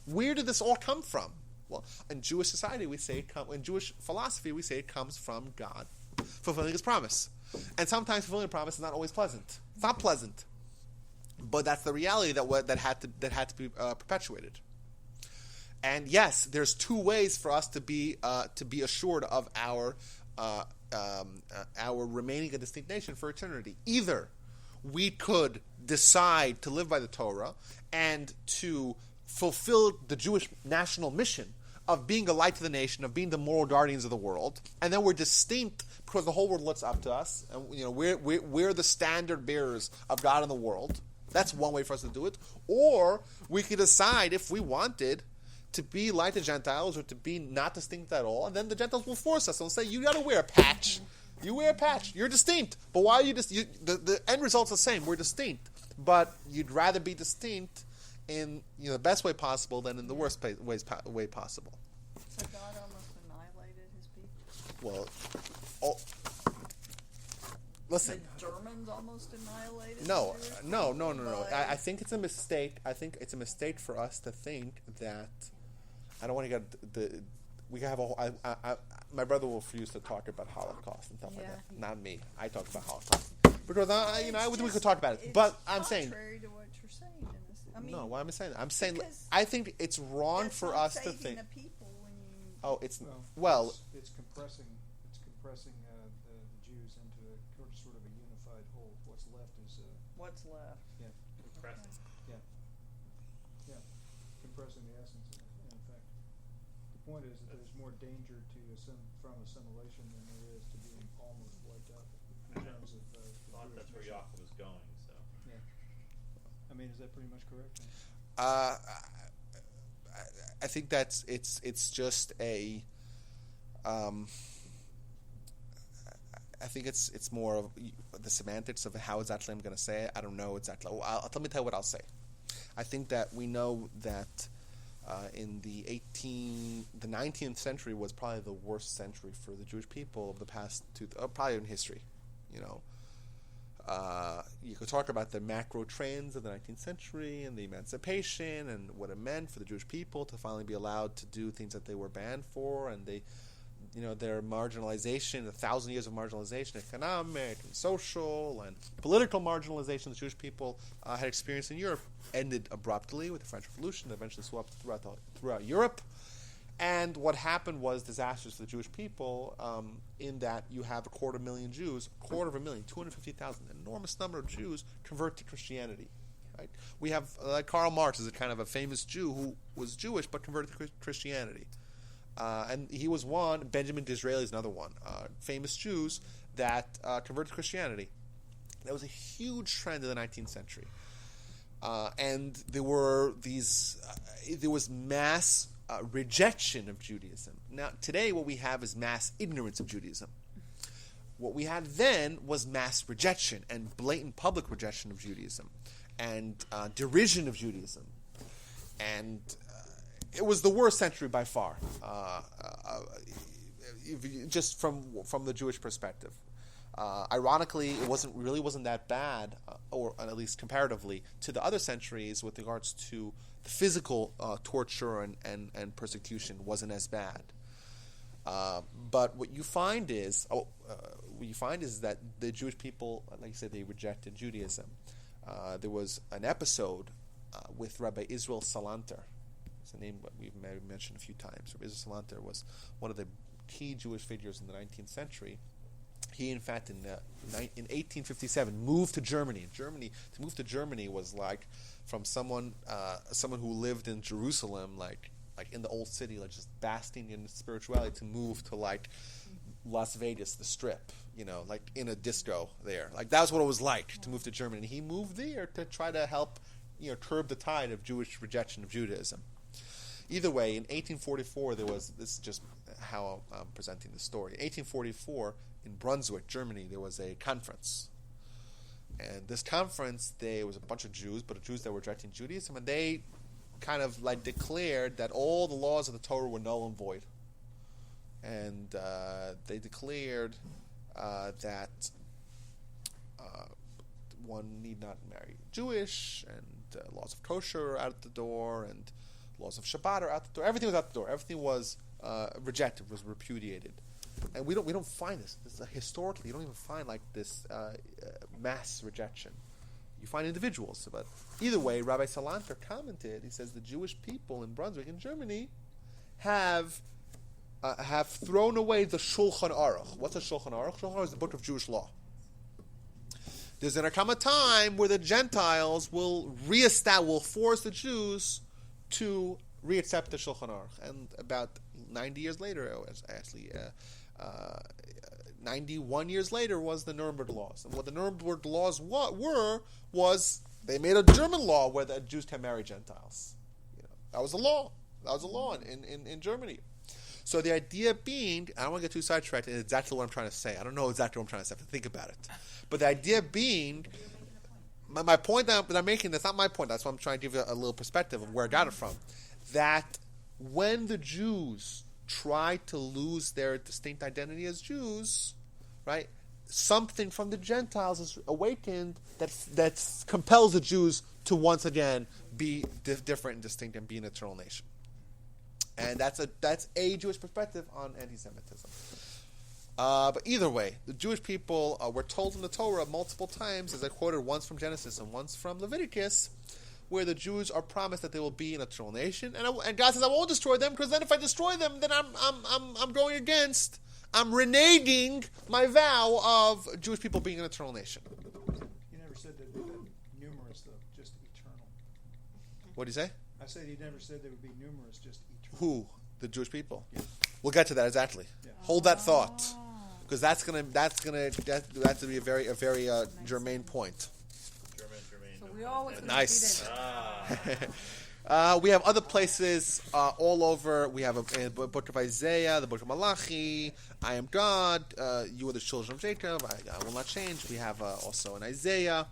Where did this all come from? Well, in Jewish society, in Jewish philosophy, we say it comes from God fulfilling His promise. And sometimes fulfilling a promise is not always pleasant. It's not pleasant, but that's the reality that had to be perpetuated. And yes, there's two ways for us to be assured of our remaining a distinct nation for eternity. Either we could decide to live by the Torah and to fulfill the Jewish national mission of being a light to the nation, of being the moral guardians of the world, and then we're distinct because the whole world looks up to us, and we're the standard bearers of God in the world. That's one way for us to do it. Or we could decide, if we wanted, to be like the Gentiles or to be not distinct at all, and then the Gentiles will force us. They'll say, "You got to wear a patch. You wear a patch. You're distinct. But why are you the end result's the same. We're distinct, but you'd rather be distinct in the best way possible than in the worst way possible." So God almost annihilated His people. Well, listen. The Germans almost annihilated. No. By- I think it's a mistake. I think it's a mistake for us to think that. I don't want to get the. We have a whole. My brother will refuse to talk about Holocaust and stuff like that. Not me. I talk about Holocaust because we could talk about it. But I'm saying. Contrary to what you're saying. No, why am I saying that? I'm saying because I think it's wrong for us to think. The people when you, It's compressing the Jews into sort of a unified whole. What's left is what's left. Compressing. Compressing the essence. In fact, the point is that there's more danger from assimilation than there is to being almost wiped out in terms of. I thought that's where Yaakov was going. So. Yeah. I mean, is that pretty much correct? I think that's it's just a. I think it's more of the semantics of how exactly I'm going to say it. I don't know exactly. Let me tell you what I'll say. I think that we know that in the 19th century was probably the worst century for the Jewish people of the past probably in history. You could talk about the macro trends of the 19th century and the emancipation and what it meant for the Jewish people to finally be allowed to do things that they were banned for, and their marginalization, 1,000 years of marginalization, economic and social and political marginalization the Jewish people had experienced in Europe ended abruptly with the French Revolution that eventually swept throughout Europe. And what happened was disastrous for the Jewish people in that you have 250,000 Jews, 250,000, an enormous number of Jews convert to Christianity. Right? We have, Karl Marx is a kind of a famous Jew who was Jewish but converted to Christianity. And he was one, Benjamin Disraeli is another one, famous Jews that converted to Christianity. That was a huge trend in the 19th century. And there was mass rejection of Judaism. Now, today what we have is mass ignorance of Judaism. What we had then was mass rejection and blatant public rejection of Judaism and derision of Judaism. And it was the worst century by far, just from the Jewish perspective. Ironically, it wasn't that bad, or at least comparatively, to the other centuries with regards to the physical torture and persecution wasn't as bad. But what you find is that the Jewish people, like I said, they rejected Judaism. There was an episode with Rabbi Israel Salanter. It's a name that we've mentioned a few times. Rabbi Israel Salanter was one of the key Jewish figures in the 19th century. He, in fact, in 1857, moved to Germany. To move to Germany was like from someone who lived in Jerusalem, like in the old city, like just basking in spirituality, to move to like Las Vegas, the Strip, like in a disco there. Like that's what it was like to move to Germany. And he moved there to try to help, curb the tide of Jewish rejection of Judaism. Either way, in 1844, this is just how I'm presenting the story. In 1844, in Brunswick, Germany, there was a conference. And this conference, there was a bunch of Jews, but Jews that were rejecting Judaism, and they kind of like declared that all the laws of the Torah were null and void. And they declared that one need not marry Jewish, and laws of kosher are out the door, and laws of Shabbat are out the door. Everything was out the door. Everything was rejected, was repudiated. And we don't find this. Historically, you don't even find like this mass rejection. You find individuals. But either way, Rabbi Salanter commented. He says the Jewish people in Brunswick, in Germany, have thrown away the Shulchan Aruch. What's a Shulchan Aruch? Shulchan Aruch is the book of Jewish law. There's going to come a time where the Gentiles will force the Jews to reaccept the Shulchan Aruch. And about 90 years later, 91 years later, was the Nuremberg laws. And what the Nuremberg laws was they made a German law where the Jews can marry Gentiles. That was a law. That was a law in Germany. So the idea being, I don't want to get too sidetracked, it's exactly what I'm trying to say. I don't know exactly what I'm trying to say. I have to think about it. But the idea being, my point that I'm making, that's not my point. That's why I'm trying to give you a little perspective of where I got it from. That when the Jews try to lose their distinct identity as Jews, right, something from the Gentiles is awakened that compels the Jews to once again be different and distinct and be an eternal nation. And that's a Jewish perspective on anti-Semitism. But either way, the Jewish people were told in the Torah multiple times, as I quoted once from Genesis and once from Leviticus, where the Jews are promised that they will be an eternal nation, and God says, "I won't destroy them, because then if I destroy them, then I'm going against, I'm reneging my vow of Jewish people being an eternal nation." You never said they'd be numerous, though, just eternal. What do you say? I said he never said they would be numerous, just eternal. Who? The Jewish people. Yeah. We'll get to that exactly. Yeah. Hold that thought, because that's gonna be a very germane point. So we always Nice. We have other places all over. We have a book of Isaiah, the book of Malachi. I am God. You are the children of Jacob. I will not change. We have also in Isaiah.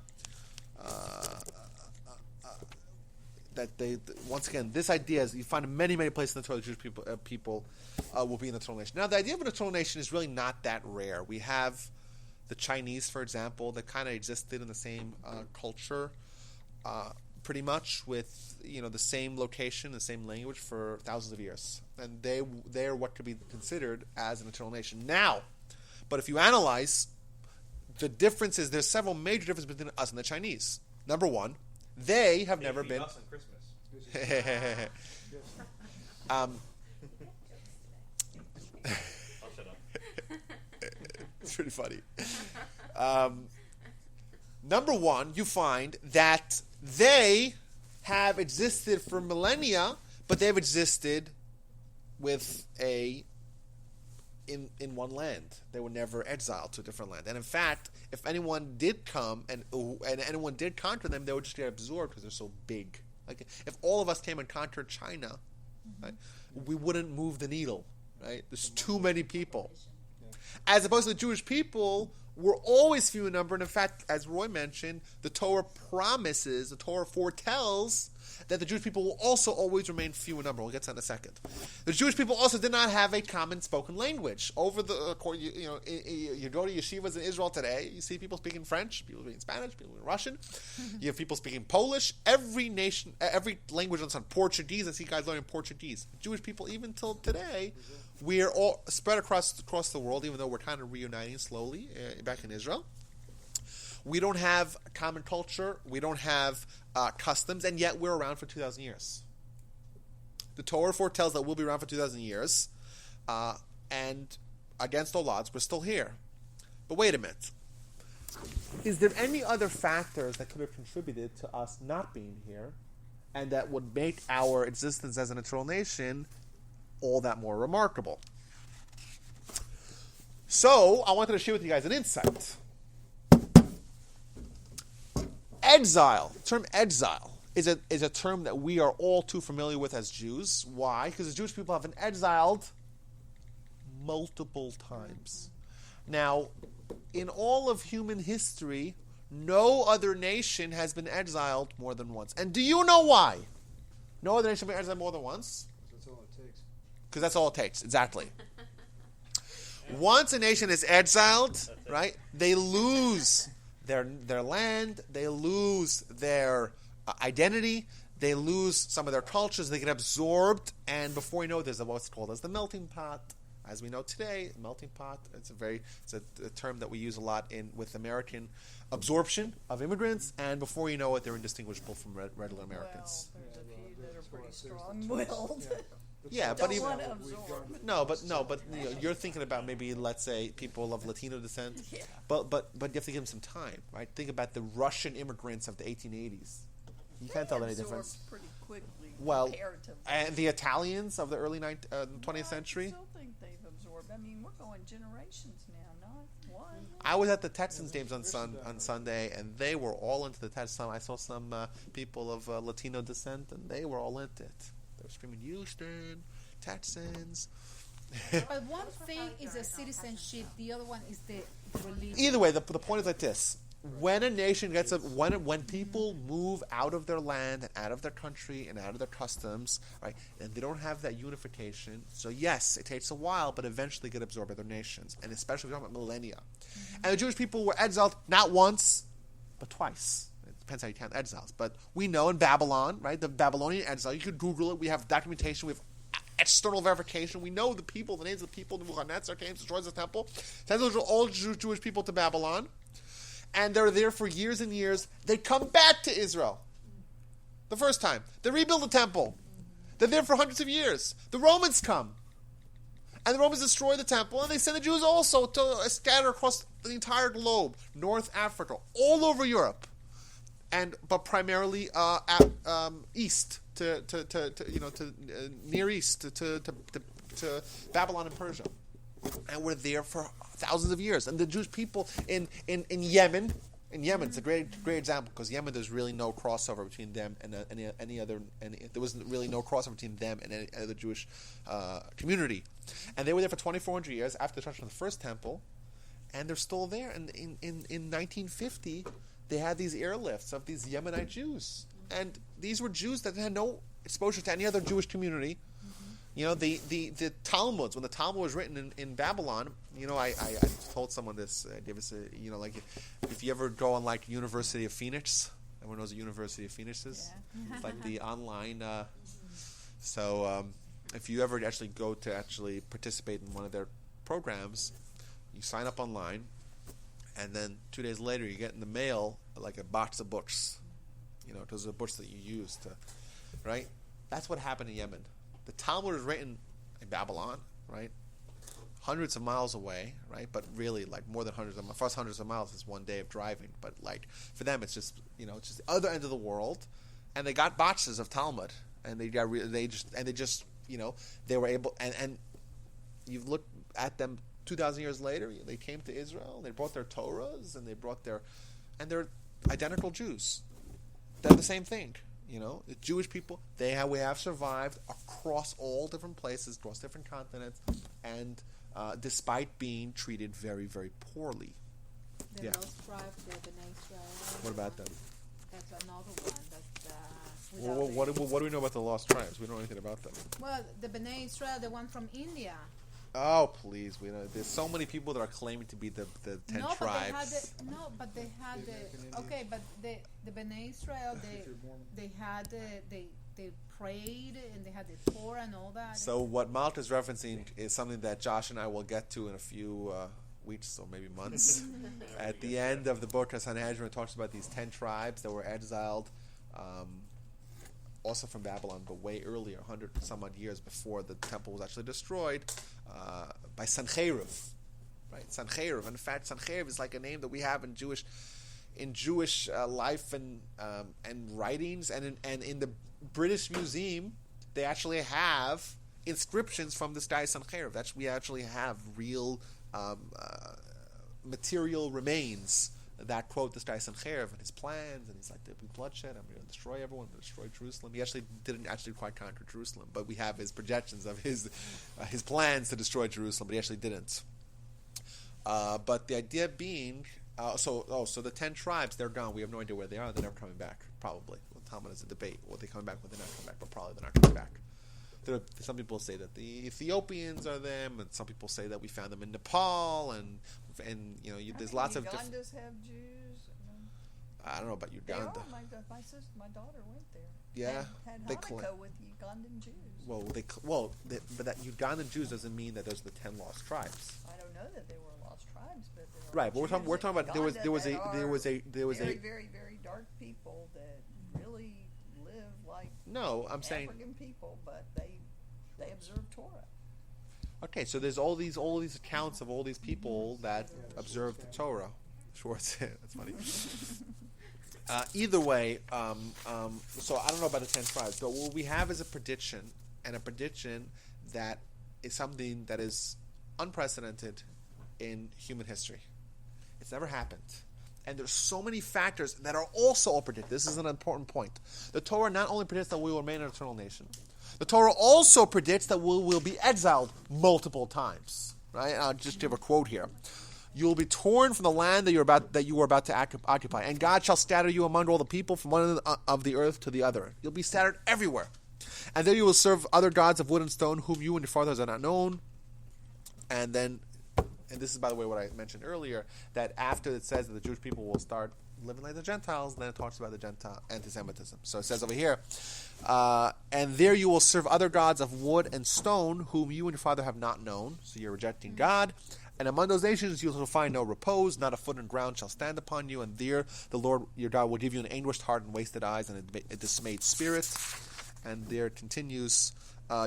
That they, once again, this idea is you find in many places in the Torah, the Jewish people will be an eternal nation. Now, the idea of an eternal nation is really not that rare. We have the Chinese, for example, that kind of existed in the same culture, pretty much with the same location, the same language for thousands of years, and they are what could be considered as an eternal nation. Now, but if you analyze the differences, there's several major differences between us and the Chinese. Number one, they have never been. Us on Christmas. I'll shut up. It's pretty funny. Number one, you find that they have existed for millennia, but they've existed with in one land. They were never exiled to a different land. And in fact, if anyone did come and anyone did conquer them, they would just get absorbed because they're so big. Like if all of us came and conquered China, right, we wouldn't move the needle. Right? There's too many people. As opposed to the Jewish people, were always few in number. And in fact, as Roy mentioned, the Torah foretells that the Jewish people will also always remain few in number. We'll get to that in a second. The Jewish people also did not have a common spoken language. Over the you go to yeshivas in Israel today, you see people speaking French, people speaking Spanish, people speaking Russian. You have people speaking Polish. Every nation, every language on Portuguese. I see guys learning Portuguese. Jewish people, even till today, we're all spread across the world, even though we're kind of reuniting slowly back in Israel. We don't have common culture. We don't have customs, and yet we're around for 2,000 years. The Torah foretells that we'll be around for 2,000 years, and against all odds, we're still here. But wait a minute. Is there any other factors that could have contributed to us not being here, and that would make our existence as an eternal nation all that more remarkable? So, I wanted to share with you guys an insight. Exile, the term exile, is a term that we are all too familiar with as Jews. Why? Because the Jewish people have been exiled multiple times. Now, in all of human history, no other nation has been exiled more than once. And do you know why? No other nation has been exiled more than once? That's all it takes. Because that's all it takes, exactly. Once a nation is exiled, right, they lose their land, they lose their identity, they lose some of their cultures, they get absorbed, and before you know it, there's what's called as the melting pot. As we know today, melting pot, it's a term that we use a lot with American absorption of immigrants, and before you know it, they're indistinguishable from regular Americans. Well, there's a few that are pretty strong-willed. Yeah, but Don't even want to absorb. no, but you're thinking about maybe, let's say, people of Latino descent. Yeah. But you have to give them some time, right? Think about the Russian immigrants of the 1880s. You can't tell any Absorbed difference. pretty quickly, Well, comparatively. and the Italians of the early 20th century. I still think they've absorbed. I mean, we're going generations now, not one. I was at the Texans games on Sunday, and they were all into the Texans. I saw some people of Latino descent, and they were all into it. They were screaming, "Houston, Texans." But one thing is the citizenship, the other one is the religion. Either way, the point is like this: when a nation gets when people move out of their land and out of their country and out of their customs, right, and they don't have that unification. So yes, it takes a while, but eventually get absorbed by their nations, and especially we're talking about millennia. And the Jewish people were exiled not once, but twice. It depends how you count exiles, but we know in Babylon, right, the Babylonian exile. You could Google it. We have documentation. We have external verification. We know the people, the names of the people. Nebuchadnezzar came, destroys the temple, sends all Jewish people to Babylon. And they're there for years and years. They come back to Israel. The first time. They rebuild the temple. They're there for hundreds of years. The Romans come. And the Romans destroy the temple. And they send the Jews also to scatter across the entire globe. North Africa. All over Europe. But primarily east. To Near East. To Babylon and Persia. And we're there for thousands of years. And the Jewish people in Yemen, it's a great example, because Yemen, there's really no crossover between them and any other. There was really no crossover between them and any other Jewish community. And they were there for 2,400 years after the destruction of the first temple, and they're still there. And in 1950, they had these airlifts of these Yemenite Jews, and these were Jews that had no exposure to any other Jewish community. You know, the Talmuds, when the Talmud was written in Babylon, you know, I told someone this, gave us if you ever go on like University of Phoenix, everyone knows what University of Phoenix is? Yeah. It's like the online, so if you ever actually go to actually participate in one of their programs, you sign up online, and then 2 days later you get in the mail like a box of books, you know, those are the books that you use to, right? That's what happened in Yemen. The Talmud is written in Babylon, right? Hundreds of miles away, right? But really, like more than hundreds of miles. For us, hundreds of miles is one day of driving. But like for them, it's just, you know, it's just the other end of the world. And they got boxes of Talmud, and they just you know, they were able. And you look at them 2,000 years later. They came to Israel. They brought their Torahs, and they're identical Jews. They're the same thing. You know, the Jewish people, we have survived across all different places, across different continents, and despite being treated very, very poorly. The Lost Tribe, the Bnei Israel. What about them? That's another one. That's without What do we know about the lost tribes? We don't know anything about them. Well, the Bnei Israel, the one from India. Oh, please! We know there's so many people that are claiming to be the 10 No, tribes. but they had the okay, but the Bnei Israel they had they prayed and they had the Torah and all that. So what Malta is referencing is something that Josh and I will get to in a few weeks or maybe months. At the end of the book of Sanhedrin, it talks about these 10 tribes that were exiled, also from Babylon, but way earlier, 100 some odd years before the temple was actually destroyed, by Sancheriv. Right, Sancheriv. In fact, Sancheriv is like a name that we have in Jewish life and writings, and in the British Museum, they actually have inscriptions from this guy Sancheriv. We actually have real material remains that quote this guy Sancheriv and his plans, and he's like, there'll be bloodshed, I'm going to destroy everyone, I'm going to destroy Jerusalem. He actually didn't quite conquer Jerusalem, but we have his projections of his plans to destroy Jerusalem, but he actually didn't. But the idea being, so the 10 tribes, they're gone. We have no idea where they are. They're never coming back, probably. Well, Talmud is a debate. Will they come back? Will they not come back? But probably they're not coming back. Some people say that the Ethiopians are them, and some people say that we found them in Nepal, and there's lots of different. Ugandas have Jews. I don't know about Uganda. They are. My daughter went there. Yeah, had they Hanukkah with Ugandan Jews. But that Ugandan Jews doesn't mean that those are the 10 lost tribes. I don't know that they were lost tribes, but there are Right, but we're talking about there was a very, very, very dark people that really live like I'm saying African people, but they observe Torah. okay. So there's all these accounts of all these people that observe the Torah. Schwartz, that's funny. Either way, so I don't know about the 10 tribes, but what we have is a prediction that is something that is unprecedented in human history. It's never happened. And there's so many factors that are also all predicted. This is an important point. The Torah not only predicts that we will remain an eternal nation, the Torah also predicts that we will be exiled multiple times. Right? I'll just give a quote here. You will be torn from the land that you are about to occupy, and God shall scatter you among all the people from one end of the earth to the other. You'll be scattered everywhere. And there you will serve other gods of wood and stone, whom you and your fathers are not known. And this is, by the way, what I mentioned earlier, that after it says that the Jewish people will start living like the Gentiles, then it talks about the Gentile anti-Semitism. So it says over here, and there you will serve other gods of wood and stone, whom you and your father have not known. So you're rejecting God. And among those nations you shall find no repose, not a foot in ground shall stand upon you, and there the Lord your God will give you an anguished heart and wasted eyes and a dismayed spirit. And there it continues,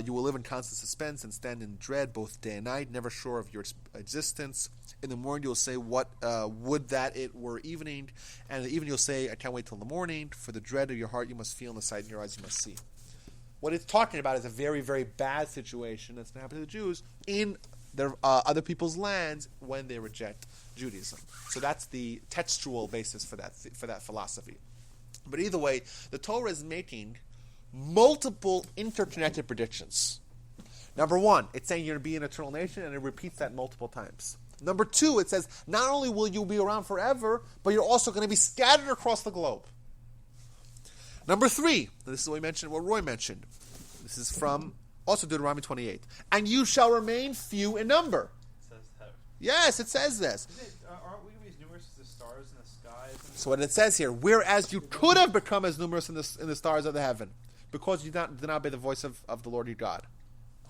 you will live in constant suspense and stand in dread both day and night, never sure of your existence. In the morning you will say, what would that it were evening, and in the evening you'll say, I can't wait till the morning, for the dread of your heart you must feel, and the sight in your eyes you must see. What it's talking about is a very, very bad situation that's going to happen to the Jews in their other people's lands when they reject Judaism. So that's the textual basis for that philosophy. But either way, the Torah is making multiple interconnected predictions. Number one, it's saying you're going to be an eternal nation, and it repeats that multiple times. Number two, it says not only will you be around forever, but you're also going to be scattered across the globe. Number three, this is what Roy mentioned. This is from also Deuteronomy 28. And you shall remain few in number. It says that. Yes, it says this. Aren't we going to be as numerous as the stars in the sky? So what it says here, whereas you could have become as numerous in the stars of the heaven, because you did not obey the voice of the Lord your God.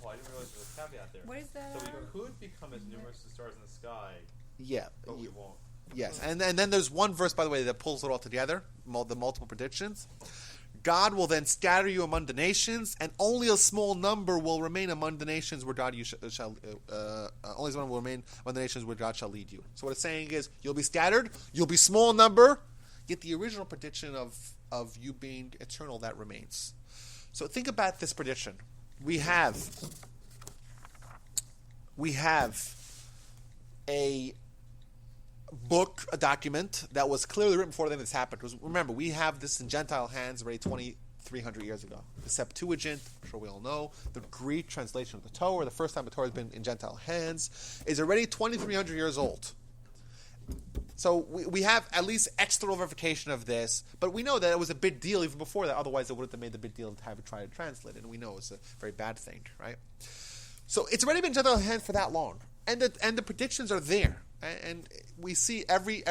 Oh, I didn't realize there was a caveat there. What is that? So we could become as numerous as the stars in the sky, Yeah. but we won't. Yes, and then there's one verse, by the way, that pulls it all together, the multiple predictions. God will then scatter you among the nations, and only a small number will remain among the nations where God only one will remain among the nations where God shall lead you. So what it's saying is, you'll be scattered, you'll be small number, yet the original prediction of you being eternal, that remains. So think about this prediction. We have a book, a document that was clearly written before this happened. Remember, we have this in Gentile hands already 2,300 years ago. The Septuagint, I'm sure we all know, the Greek translation of the Torah, the first time the Torah has been in Gentile hands, is already 2,300 years old. So we have at least external verification of this, but we know that it was a big deal even before that. Otherwise, it would have made the big deal to have it try to translate it, and we know it's a very bad thing, right? So it's already been in general hand for that long, and the predictions are there, and we see every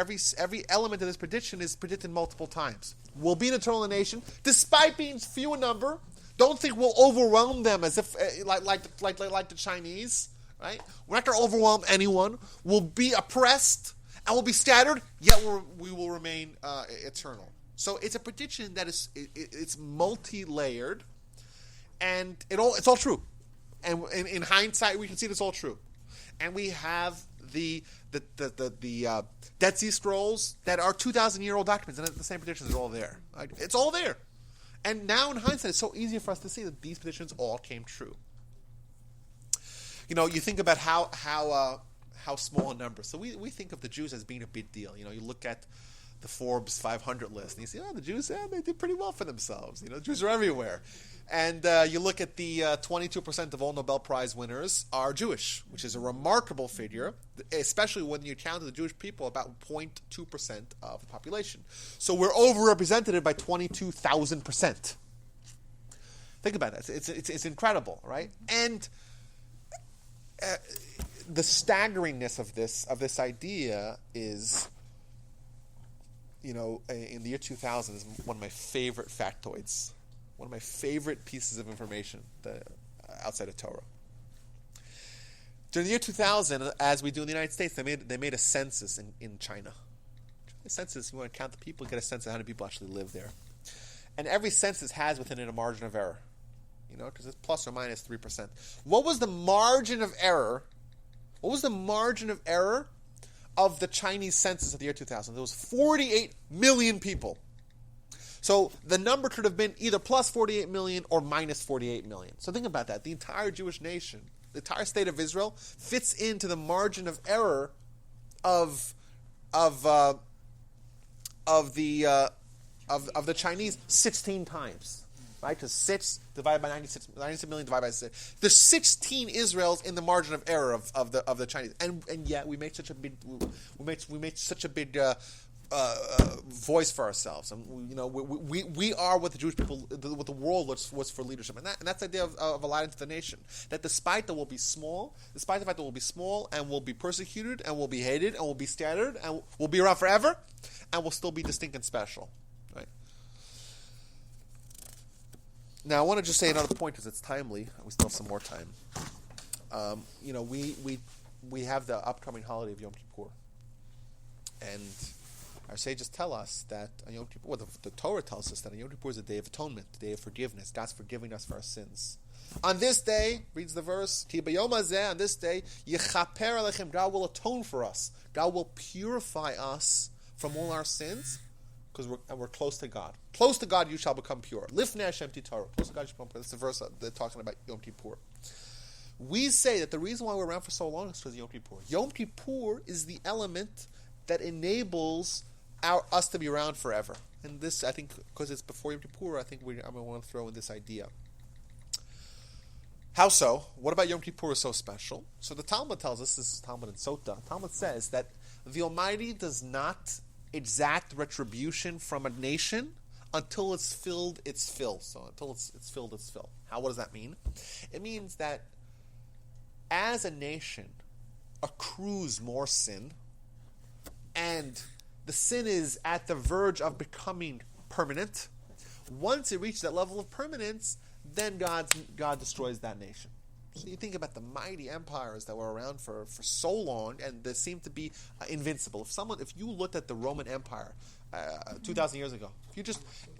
element of this prediction is predicted multiple times. We'll be an eternal nation, despite being few in number. Don't think we'll overwhelm them as if like the Chinese, right? We're not going to overwhelm anyone. We'll be oppressed. And will be scattered, yet we will remain eternal. So it's a prediction that it's multi-layered, and it's all true. And in hindsight, we can see it's all true. And we have the Dead Sea Scrolls that are 2,000-year-old documents, and the same predictions are all there. Right? It's all there. And now in hindsight, it's so easy for us to see that these predictions all came true. You know, you think about how small a number. So we think of the Jews as being a big deal. You know, you look at the Forbes 500 list, and you see, the Jews, they did pretty well for themselves. You know, Jews are everywhere. And you look at the 22% of all Nobel Prize winners are Jewish, which is a remarkable figure, especially when you count the Jewish people, about 0.2% of the population. So we're overrepresented by 22,000%. Think about that. It's incredible, right? And the staggeringness of this idea is, you know, in the year 2000 is one of my favorite factoids, one of my favorite pieces of information outside of Torah. During the year 2000, as we do in the United States, they made a census in China. A census, you want to count the people, get a sense of how many people actually live there. And every census has within it a margin of error, you know, because it's plus or minus 3%. What was the margin of error? What was the margin of error of the Chinese census of the year 2000? There was 48 million people. So the number could have been either plus 48 million or minus 48 million. So think about that. The entire Jewish nation, the entire state of Israel, fits into the margin of error of the Chinese 16 times. Right? Because 6 divided by 96 million divided by 6. There's 16 Israels in the margin of error of the Chinese, and yet we make such a big voice for ourselves. And you know, we are what the Jewish people, what the world was for leadership, and that's the idea of alliance to the nation. That despite the fact that we'll be small and we'll be persecuted and we'll be hated and we'll be scattered and we'll be around forever, and we'll still be distinct and special. Now, I want to just say another point because it's timely. We still have some more time. You know, we have the upcoming holiday of Yom Kippur, and our sages tell us that on Yom Kippur, the Torah tells us that on Yom Kippur is a day of atonement, the day of forgiveness. God's forgiving us for our sins. On this day, reads the verse, Ki b'yom hazeh, on this day, Yechaper alechem, God will atone for us. God will purify us from all our sins. Because we're close to God. Close to God, you shall become pure. Lifnei Hashem Torah. Close to God, you shall become pure. That's the verse they're talking about Yom Kippur. We say that the reason why we're around for so long is because of Yom Kippur. Yom Kippur is the element that enables us to be around forever. And this, I think, because it's before Yom Kippur, I'm going to want to throw in this idea. How so? What about Yom Kippur is so special? So the Talmud tells us, this is Talmud in Sota, Talmud says that the Almighty does not exact retribution from a nation until it's filled its fill. So until it's filled its fill. What does that mean? It means that as a nation accrues more sin, and the sin is at the verge of becoming permanent, once it reaches that level of permanence, then God destroys that nation. So you think about the mighty empires that were around for so long, and they seem to be invincible. If you looked at the Roman Empire 2,000 years ago,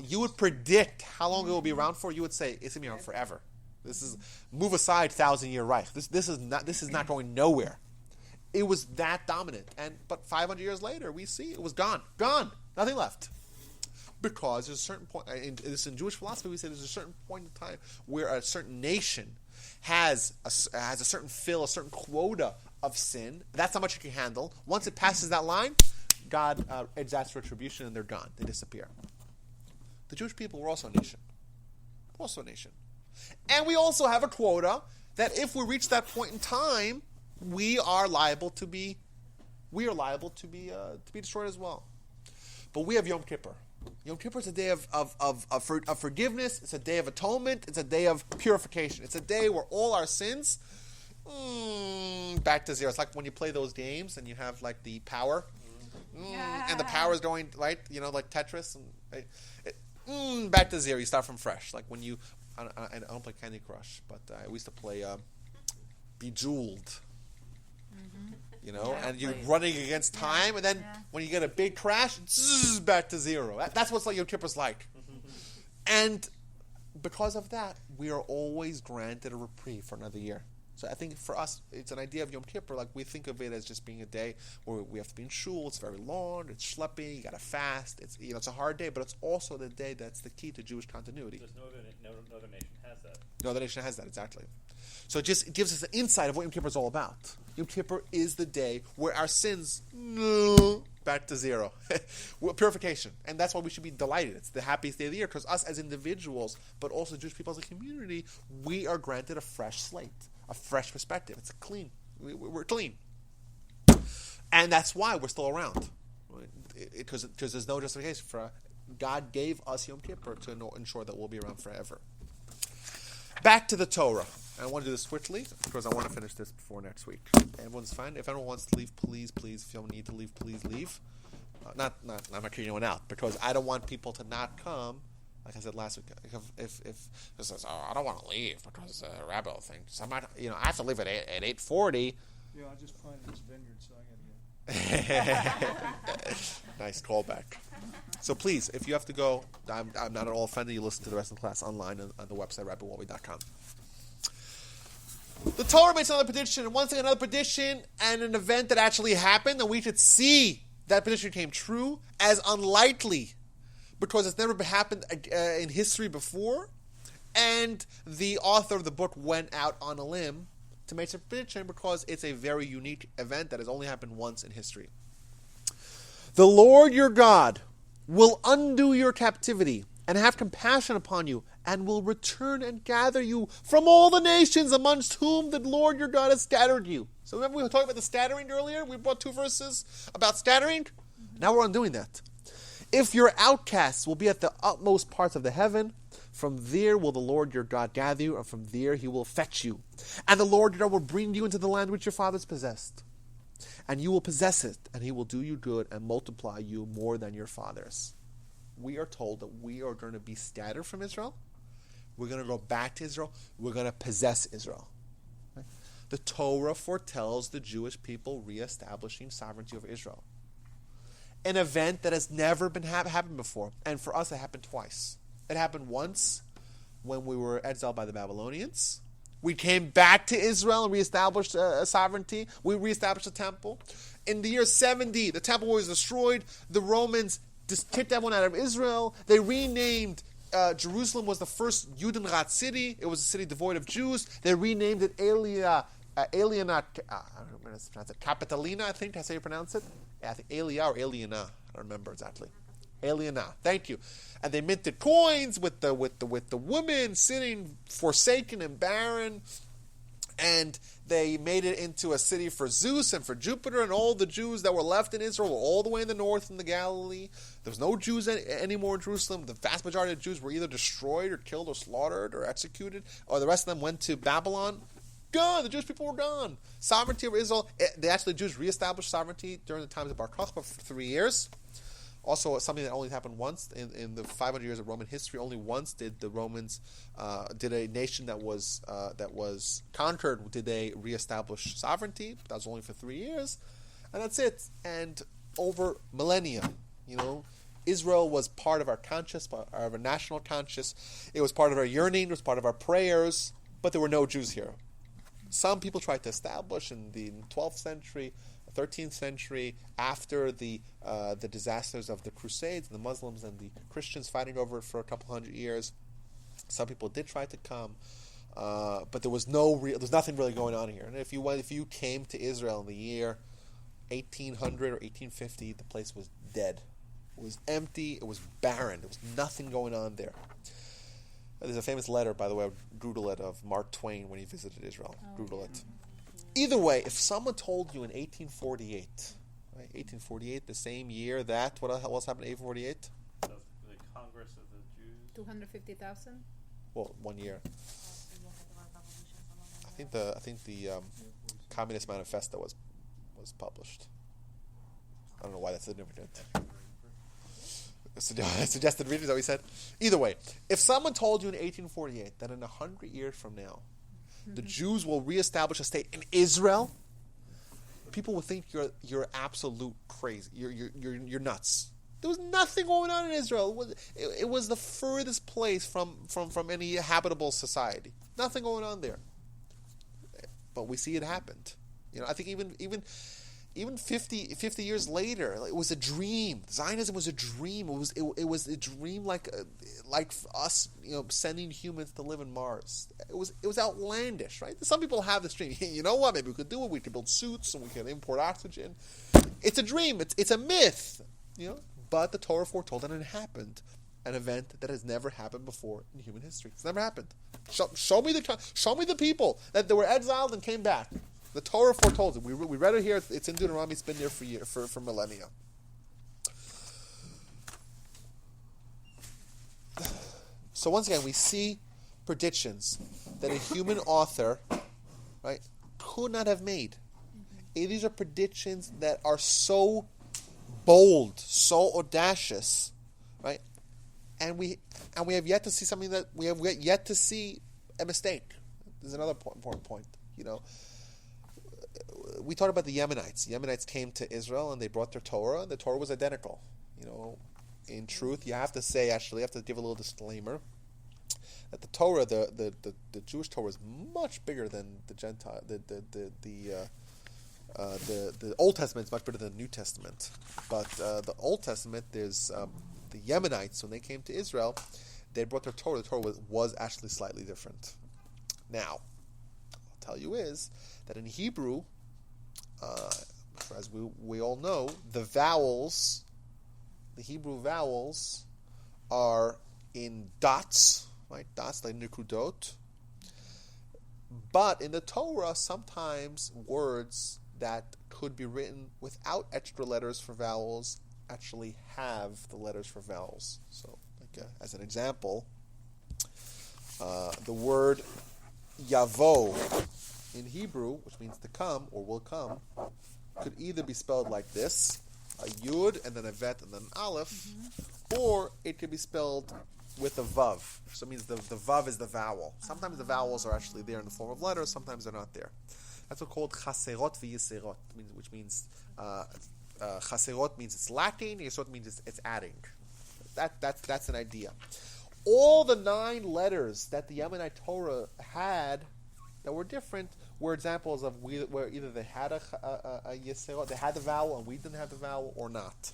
you would predict how long it will be around for. You would say it's going to be around forever. This is move aside 1,000-year Reich. This is not going nowhere. It was that dominant, but 500 years later, we see it was gone, nothing left. Because there's a certain point, in Jewish philosophy, we say there's a certain point in time where a certain nation has a certain fill, a certain quota of sin. That's how much it can handle. Once it passes that line, God exacts retribution, and they're gone. They disappear. The Jewish people were also a nation. And we also have a quota that if we reach that point in time, we are liable to be we are liable to be destroyed as well. But we have Yom Kippur. Yom Kippur is a day of forgiveness. It's a day of atonement. It's a day of purification. It's a day where all our sins back to zero. It's like when you play those games and you have like the power, and the power is going right. You know, like Tetris, and back to zero. You start from fresh. Like when you, I don't play Candy Crush, but I used to play Bejeweled. You know, and you're running against time, and then when you get a big crash, back to zero. That's what Yom Kippur's like. And because of that, we are always granted a reprieve for another year. So I think for us, it's an idea of Yom Kippur. Like we think of it as just being a day where we have to be in shul. It's very long. It's schleppy. You got to fast. It's it's a hard day, but it's also the day that's the key to Jewish continuity. There's no other nation has that. No other nation has that, exactly. So it gives us an insight of what Yom Kippur is all about. Yom Kippur is the day where our sins back to zero. Purification. And that's why we should be delighted. It's the happiest day of the year because us as individuals, but also Jewish people as a community, we are granted a fresh slate, a fresh perspective. It's clean. We're clean. And that's why we're still around. Because there's no justification for God gave us Yom Kippur to ensure that we'll be around forever. Back to the Torah. I want to do this quickly because I want to finish this before next week. Everyone's fine. If anyone wants to leave, please. If you need to leave, please leave. I'm not kicking anyone out because I don't want people to not come. Like I said last week, if this says, I don't want to leave because it's a rabbi thing. So I'm not, I have to leave at 8:40. Yeah, I just planted this vineyard, so I got to go. Nice callback. So please, if you have to go, I'm not at all offended. You listen to the rest of the class online on the website, rabbiwalby.com. The Torah makes another prediction, and once again another prediction and an event that actually happened, and we should see that prediction came true as unlikely because it's never happened in history before, and the author of the book went out on a limb to make a prediction because it's a very unique event that has only happened once in history. The Lord your God will undo your captivity and have compassion upon you, and will return and gather you from all the nations amongst whom the Lord your God has scattered you. So remember we were talking about the scattering earlier? We brought 2 verses about scattering. Now we're undoing that. If your outcasts will be at the utmost parts of the heaven, from there will the Lord your God gather you, and from there he will fetch you. And the Lord your God will bring you into the land which your fathers possessed. And you will possess it, and he will do you good and multiply you more than your fathers. We are told that we are going to be scattered from Israel. We're going to go back to Israel. We're going to possess Israel. Okay? The Torah foretells the Jewish people reestablishing sovereignty over Israel. An event that has never been happened before. And for us, it happened twice. It happened once when we were exiled by the Babylonians. We came back to Israel and reestablished sovereignty. We reestablished the temple. In the year 70, the temple was destroyed. The Romans just kicked everyone out of Israel. They renamed Jerusalem was the first Judenrat city. It was a city devoid of Jews. They renamed it Capitolina, I think that's how you pronounce it. Yeah, I think Elia or Eliana. I don't remember exactly. Eliana. Thank you. And they minted coins with the women sitting forsaken and barren. And they made it into a city for Zeus and for Jupiter, and all the Jews that were left in Israel were all the way in the north in the Galilee. There was no Jews anymore in Jerusalem. The vast majority of Jews were either destroyed or killed or slaughtered or executed, or the rest of them went to Babylon. Gone. The Jewish people were gone. Sovereignty over Israel. The Jews reestablished sovereignty during the times of Bar Kokhba for 3 years. Also, something that only happened once in the 500 years of Roman history. Only once did the Romans, did a nation that was conquered, did they reestablish sovereignty? That was only for 3 years, and that's it. And over millennia, Israel was part of our conscience, part of our national conscience. It was part of our yearning. It was part of our prayers. But there were no Jews here. Some people tried to establish in the 12th century. 13th century, after the disasters of the Crusades, the Muslims and the Christians fighting over it for a couple hundred years. Some people did try to come, but there was nothing really going on here. And if you came to Israel in the year 1800 or 1850, the place was dead. It was empty. It was barren. There was nothing going on there. There's a famous letter, by the way, Google it, of Mark Twain when he visited Israel. Google it. Either way, if someone told you in 1848 Right? 1848, the same year that what else happened in 1848? The Congress of the Jews. 250,000. Well, 1 year. I think the Communist Manifesto was published. I don't know why that's significant. Suggested reading, is that what he said? Either way, if someone told you in 1848 that in 100 years from now, the Jews will reestablish a state in Israel, people would think you're absolute crazy. You're nuts. There was nothing going on in Israel. It was the furthest place from any habitable society. Nothing going on there. But we see it happened. I think even 50 years later, it was a dream. Zionism was a dream. It was a dream like us, sending humans to live in Mars. It was outlandish, right? Some people have this dream. You know what? Maybe we could do it. We could build suits and we could import oxygen. It's a dream. It's a myth. But the Torah foretold and it happened. An event that has never happened before in human history. It's never happened. Show me the people that they were exiled and came back. The Torah foretold it. We read it here. It's in Deuteronomy. It's been there for millennia. So once again, we see predictions that a human author, right, could not have made. These are predictions that are so bold, so audacious, right? And we have yet to see something that we have yet to see a mistake. There's another important point. We talked about the Yemenites. The Yemenites came to Israel and they brought their Torah. The Torah was identical. In truth, you have to give a little disclaimer that the Torah, the Jewish Torah, is much bigger than the Gentile. The Old Testament is much bigger than the New Testament. But the Old Testament, there's the Yemenites, when they came to Israel, they brought their Torah. The Torah was actually slightly different. Now, I'll tell you is that in Hebrew, as we all know, the Hebrew vowels are in dots, right? Dots like nikudot. But in the Torah, sometimes words that could be written without extra letters for vowels actually have the letters for vowels. So, as an example, the word yavo in Hebrew, which means to come or will come, could either be spelled like this, a yud and then a vet and then an aleph, or it could be spelled with a vav. So it means the vav is the vowel. Sometimes the vowels are actually there in the form of letters, sometimes they're not there. That's what's called chaserot v'yiserot, which means chaserot means it's lacking, yiserot means it's adding. That's an idea. All the 9 letters that the Yemenite Torah had that were different were examples of where either they had a yiserot, they had the vowel, and we didn't have the vowel, or not.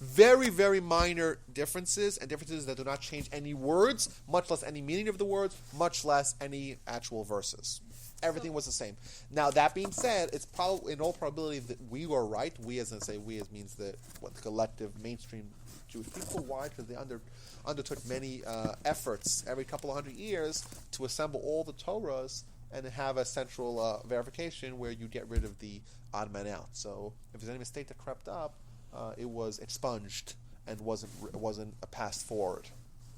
Very, very minor differences, and differences that do not change any words, much less any meaning of the words, much less any actual verses. Everything was the same. Now, that being said, it's probably in all probability that we were right. We, as I say, we as means the collective mainstream Jewish people. Why? Because they undertook many efforts every couple of 100 years to assemble all the Torahs and have a central verification where you get rid of the odd man out. So, if there's any mistake that crept up, it was expunged and wasn't passed forward.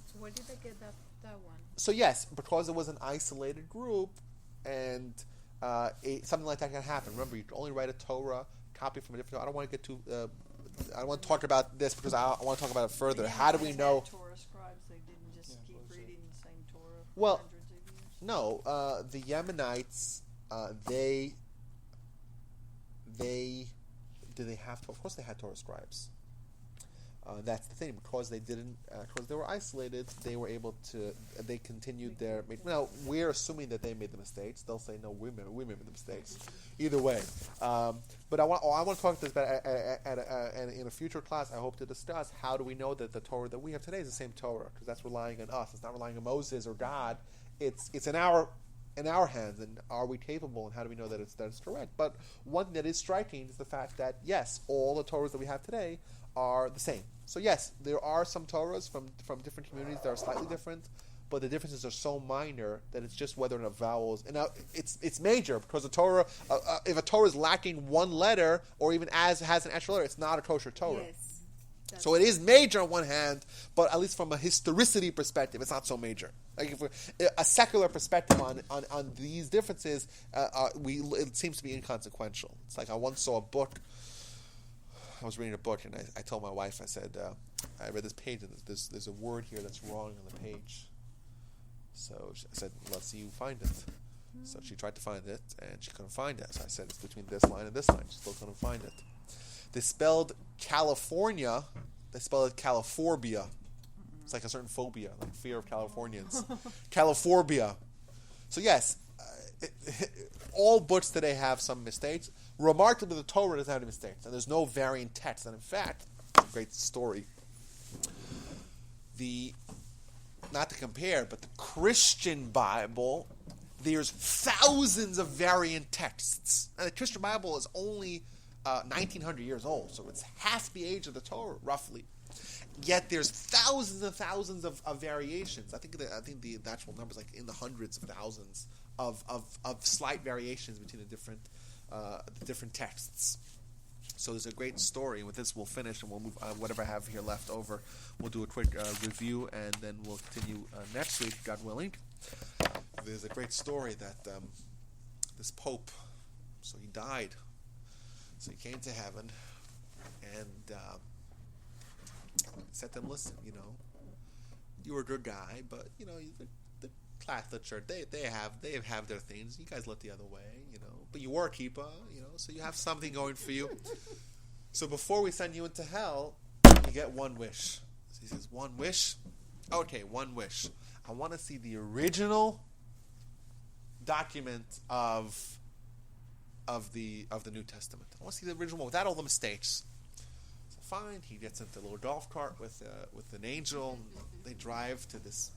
So where did they get that one? So yes, because it was an isolated group, and something like that can happen. Remember, you can only write a Torah, copy from a different. I don't want to get too. I don't want to talk about this because I want to talk about it further. How do we know? Torah scribes, they didn't just keep reading the same Torah for Well, hundreds of years. no. The Yemenites, did they have to? Of course, they had Torah scribes. That's the thing, because they didn't, because they were isolated. They were able to. They continued their. Now we're assuming that they made the mistakes. They'll say no, we made the mistakes. Either way, but I want to talk this about in a future class. I hope to discuss how do we know that the Torah that we have today is the same Torah, because that's relying on us. It's not relying on Moses or God. It's in our hands, and are we capable, and how do we know that it's correct? But one thing that is striking is the fact that yes, all the Torahs that we have today are the same. So yes, there are some Torahs from different communities that are slightly different, but the differences are so minor that it's just whether or not vowels. And now it's major because the Torah, if a Torah is lacking one letter or even has an extra letter, it's not a kosher Torah. Yes. So it is major on one hand, but at least from a historicity perspective, it's not so major. Like if a secular perspective on these differences, it seems to be inconsequential. It's like I once saw a book. I was reading a book, and I told my wife, I said, I read this page, and there's a word here that's wrong on the page. So I said, let's see you find it. So she tried to find it, and she couldn't find it. So I said, it's between this line and this line. She still couldn't find it. They spelled California, they spelled it Califorbia. It's like a certain phobia, like fear of Californians. Califorbia. So yes, all books today have some mistakes. Remarkably, the Torah doesn't have any mistakes, and there's no variant text. And in fact, great story. Not to compare, but the Christian Bible, there's thousands of variant texts, and the Christian Bible is only 1900 years old, so it's half the age of the Torah, roughly. Yet there's thousands and thousands of variations. I think the actual number is like in the hundreds of thousands of slight variations between the different texts. So there's a great story, and with this we'll finish, and we'll move whatever I have here left over. We'll do a quick review, and then we'll continue next week, God willing. There's a great story that this Pope, so he died. So he came to heaven, and said to them, listen, you were a good guy, but, the Catholic Church, they have their things. You guys look the other way, but you were a keeper, so you have something going for you. So before we send you into hell, you get one wish. So he says, one wish? Okay, one wish. I want to see the original document of the New Testament. I want to see the original one without all the mistakes. So fine, he gets into a little golf cart with an angel. They drive to this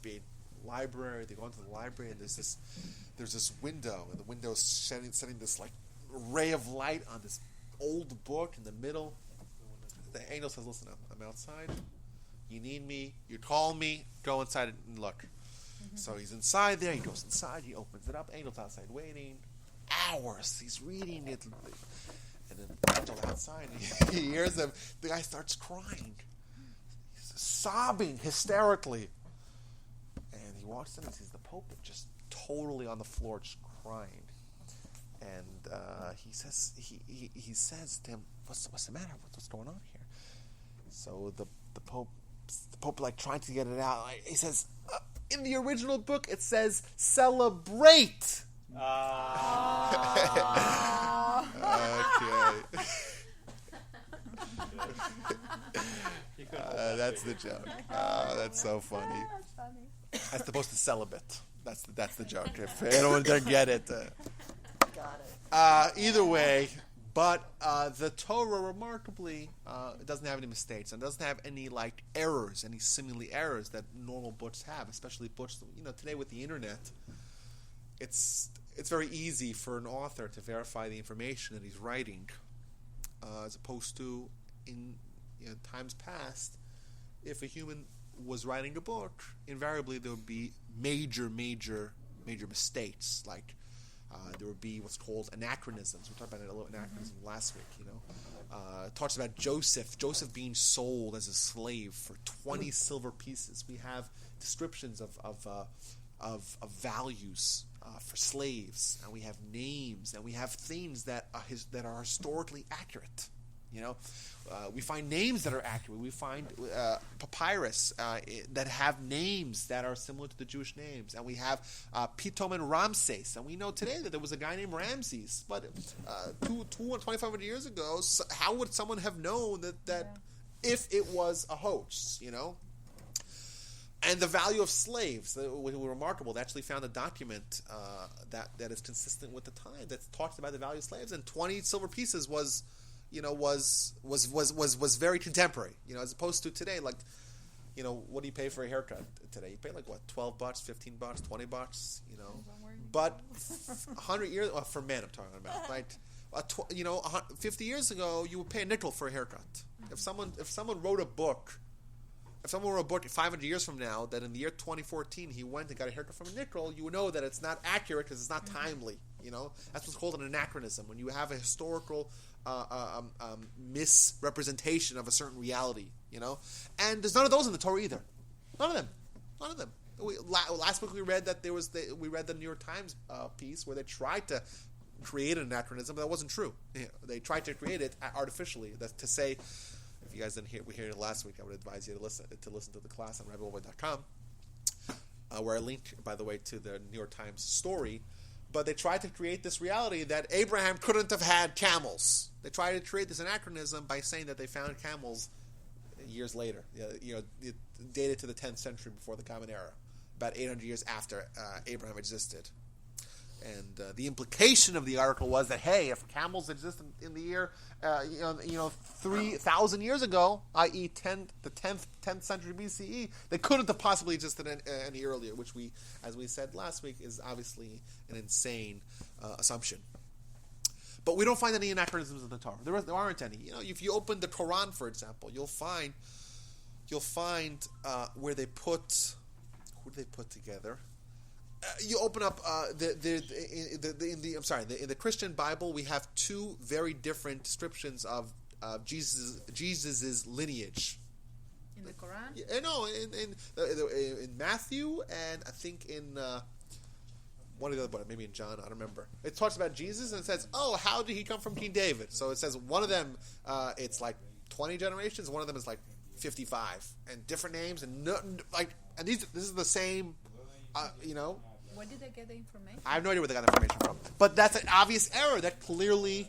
big library. They go into the library, and there's this window, and the window is setting this like ray of light on this old book in the middle. The angel says, "Listen, I'm outside. You need me. You call me. Go inside and look." So he's inside there. He goes inside. He opens it up. Angel's outside waiting. Hours. He's reading it. And then the angel's outside. And he hears him. The guy starts crying. He's sobbing hysterically. And he walks in and sees the Pope just totally on the floor, just crying. And he says to him, what's the matter? What's going on here? So the Pope like trying to get it out. He says, in the original book it says celebrate. Okay. That's the joke. That's so funny. That's funny. As opposed to celibate. That's the joke. If anyone doesn't get it. Got it. Either way, but the Torah, remarkably, it doesn't have any mistakes and doesn't have any like errors, any seemingly errors that normal books have, especially books. Today with the internet, it's very easy for an author to verify the information that he's writing, as opposed to in times past, if a human was writing a book, invariably there would be major mistakes. Like there would be what's called anachronisms. We talked about a little anachronism last week. It talks about Joseph being sold as a slave for 20 silver pieces. We have descriptions of values for slaves, and we have names, and we have things that are historically accurate. We find names that are accurate. We find papyrus that have names that are similar to the Jewish names. And we have Pitom and Ramses. And we know today that there was a guy named Ramses. But 2,500 years ago, how would someone have known that if it was a hoax, And the value of slaves, was remarkable. They actually found a document that is consistent with the time that talks about the value of slaves. And 20 silver pieces was very contemporary, as opposed to today. Like, what do you pay for a haircut today? You pay like what, $12, $15, $20, But 100 years for men, I'm talking about, right? 50 years ago, you would pay a nickel for a haircut. If someone wrote a book if someone wrote a book 500 years from now that in the year 2014 he went and got a haircut from a nickel, you would know that it's not accurate because it's not timely. That's what's called an anachronism, when you have a historical misrepresentation of a certain reality. And there's none of those in the Torah either. None of them. Last week we read that we read the New York Times piece where they tried to create an anachronism, but that wasn't true. They tried to create it artificially. That's to say, if you guys didn't hear it last week, I would advise you to listen to the class on RabbiWolbe.com, where I link, by the way, to the New York Times story. But they tried to create this reality that Abraham couldn't have had camels. They tried to create this anachronism by saying that they found camels years later. Dated to the 10th century before the Common Era, about 800 years after Abraham existed. And the implication of the article was that, hey, if camels existed in the year, 3,000 years ago, i.e., the 10th century BCE, they couldn't have possibly existed any earlier, which as we said last week, is obviously an insane assumption. But we don't find any anachronisms in the Torah. There aren't any. If you open the Quran, for example, you'll find where they put. Who do they put together? You open up in the Christian Bible, we have two very different descriptions of Jesus's lineage. In the Quran? In Matthew, and I think in one of the other books, maybe in John, I don't remember. It talks about Jesus and it says, "Oh, how did he come from King David?" So it says one of them, it's like 20 generations. One of them is like 55, and different names, and this is the same. Where did they get the information? I have no idea where they got the information from, but that's an obvious error that clearly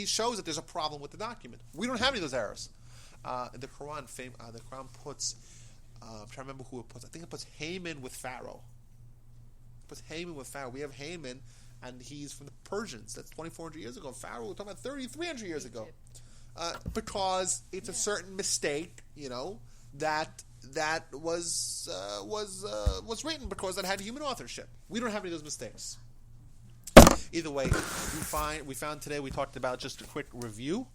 shows that there's a problem with the document. We don't have any of those errors. The Quran puts. I'm trying to remember who it puts. I think it puts Haman with Pharaoh. We have Haman, and he's from the Persians. That's 2,400 years ago. Pharaoh, we're talking about 3,300 years ago. Because it's a certain mistake, that was written because it had human authorship. We don't have any of those mistakes. Either way, we found today, we talked about just a quick review.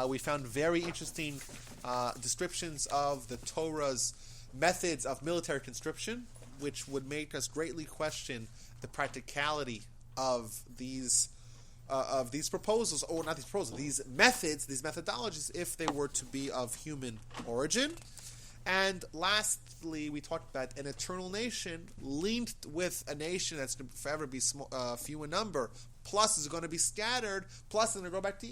We found very interesting descriptions of the Torah's methods of military conscription, which would make us greatly question the practicality of these proposals, or not these proposals, these methods, these methodologies, if they were to be of human origin. And lastly, we talked about an eternal nation linked with a nation that's going to forever be few in number, plus is going to be scattered, plus is going to go back to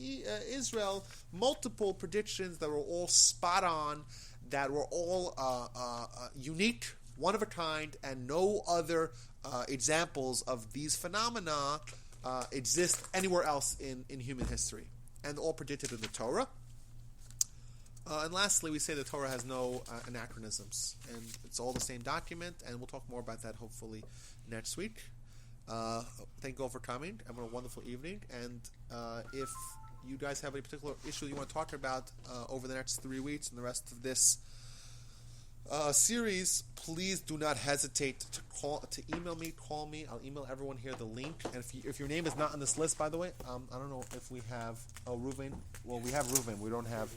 Israel. Multiple predictions that were all spot on, that were all unique, one of a kind, and no other examples of these phenomena exist anywhere else in human history, and all predicted in the Torah. And lastly, we say the Torah has no anachronisms, and it's all the same document, and we'll talk more about that hopefully next week. Thank you all for coming. Have a wonderful evening, and if you guys have any particular issue you want to talk about over the next 3 weeks and the rest of this series, please do not hesitate to email me, call me. I'll email everyone here the link. And if your name is not on this list, by the way, I don't know if we have Reuven. Well, we have Reuven. We don't have.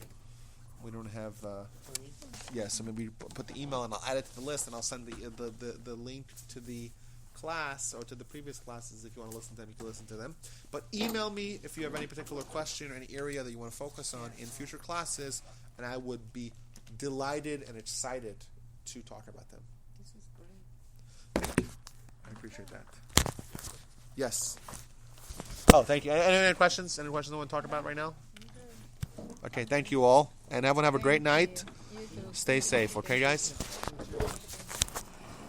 So maybe put the email and I'll add it to the list, and I'll send the link to the class or to the previous classes. If you want to listen to them, you can listen to them. But email me if you have any particular question or any area that you want to focus on in future classes, and I would be delighted and excited to talk about them. This is great. Thank you. I appreciate that. Yes. Oh, thank you. Any questions? Any questions I want to talk about right now? Okay, thank you all. And everyone have a great night. You too. Stay safe, okay, guys?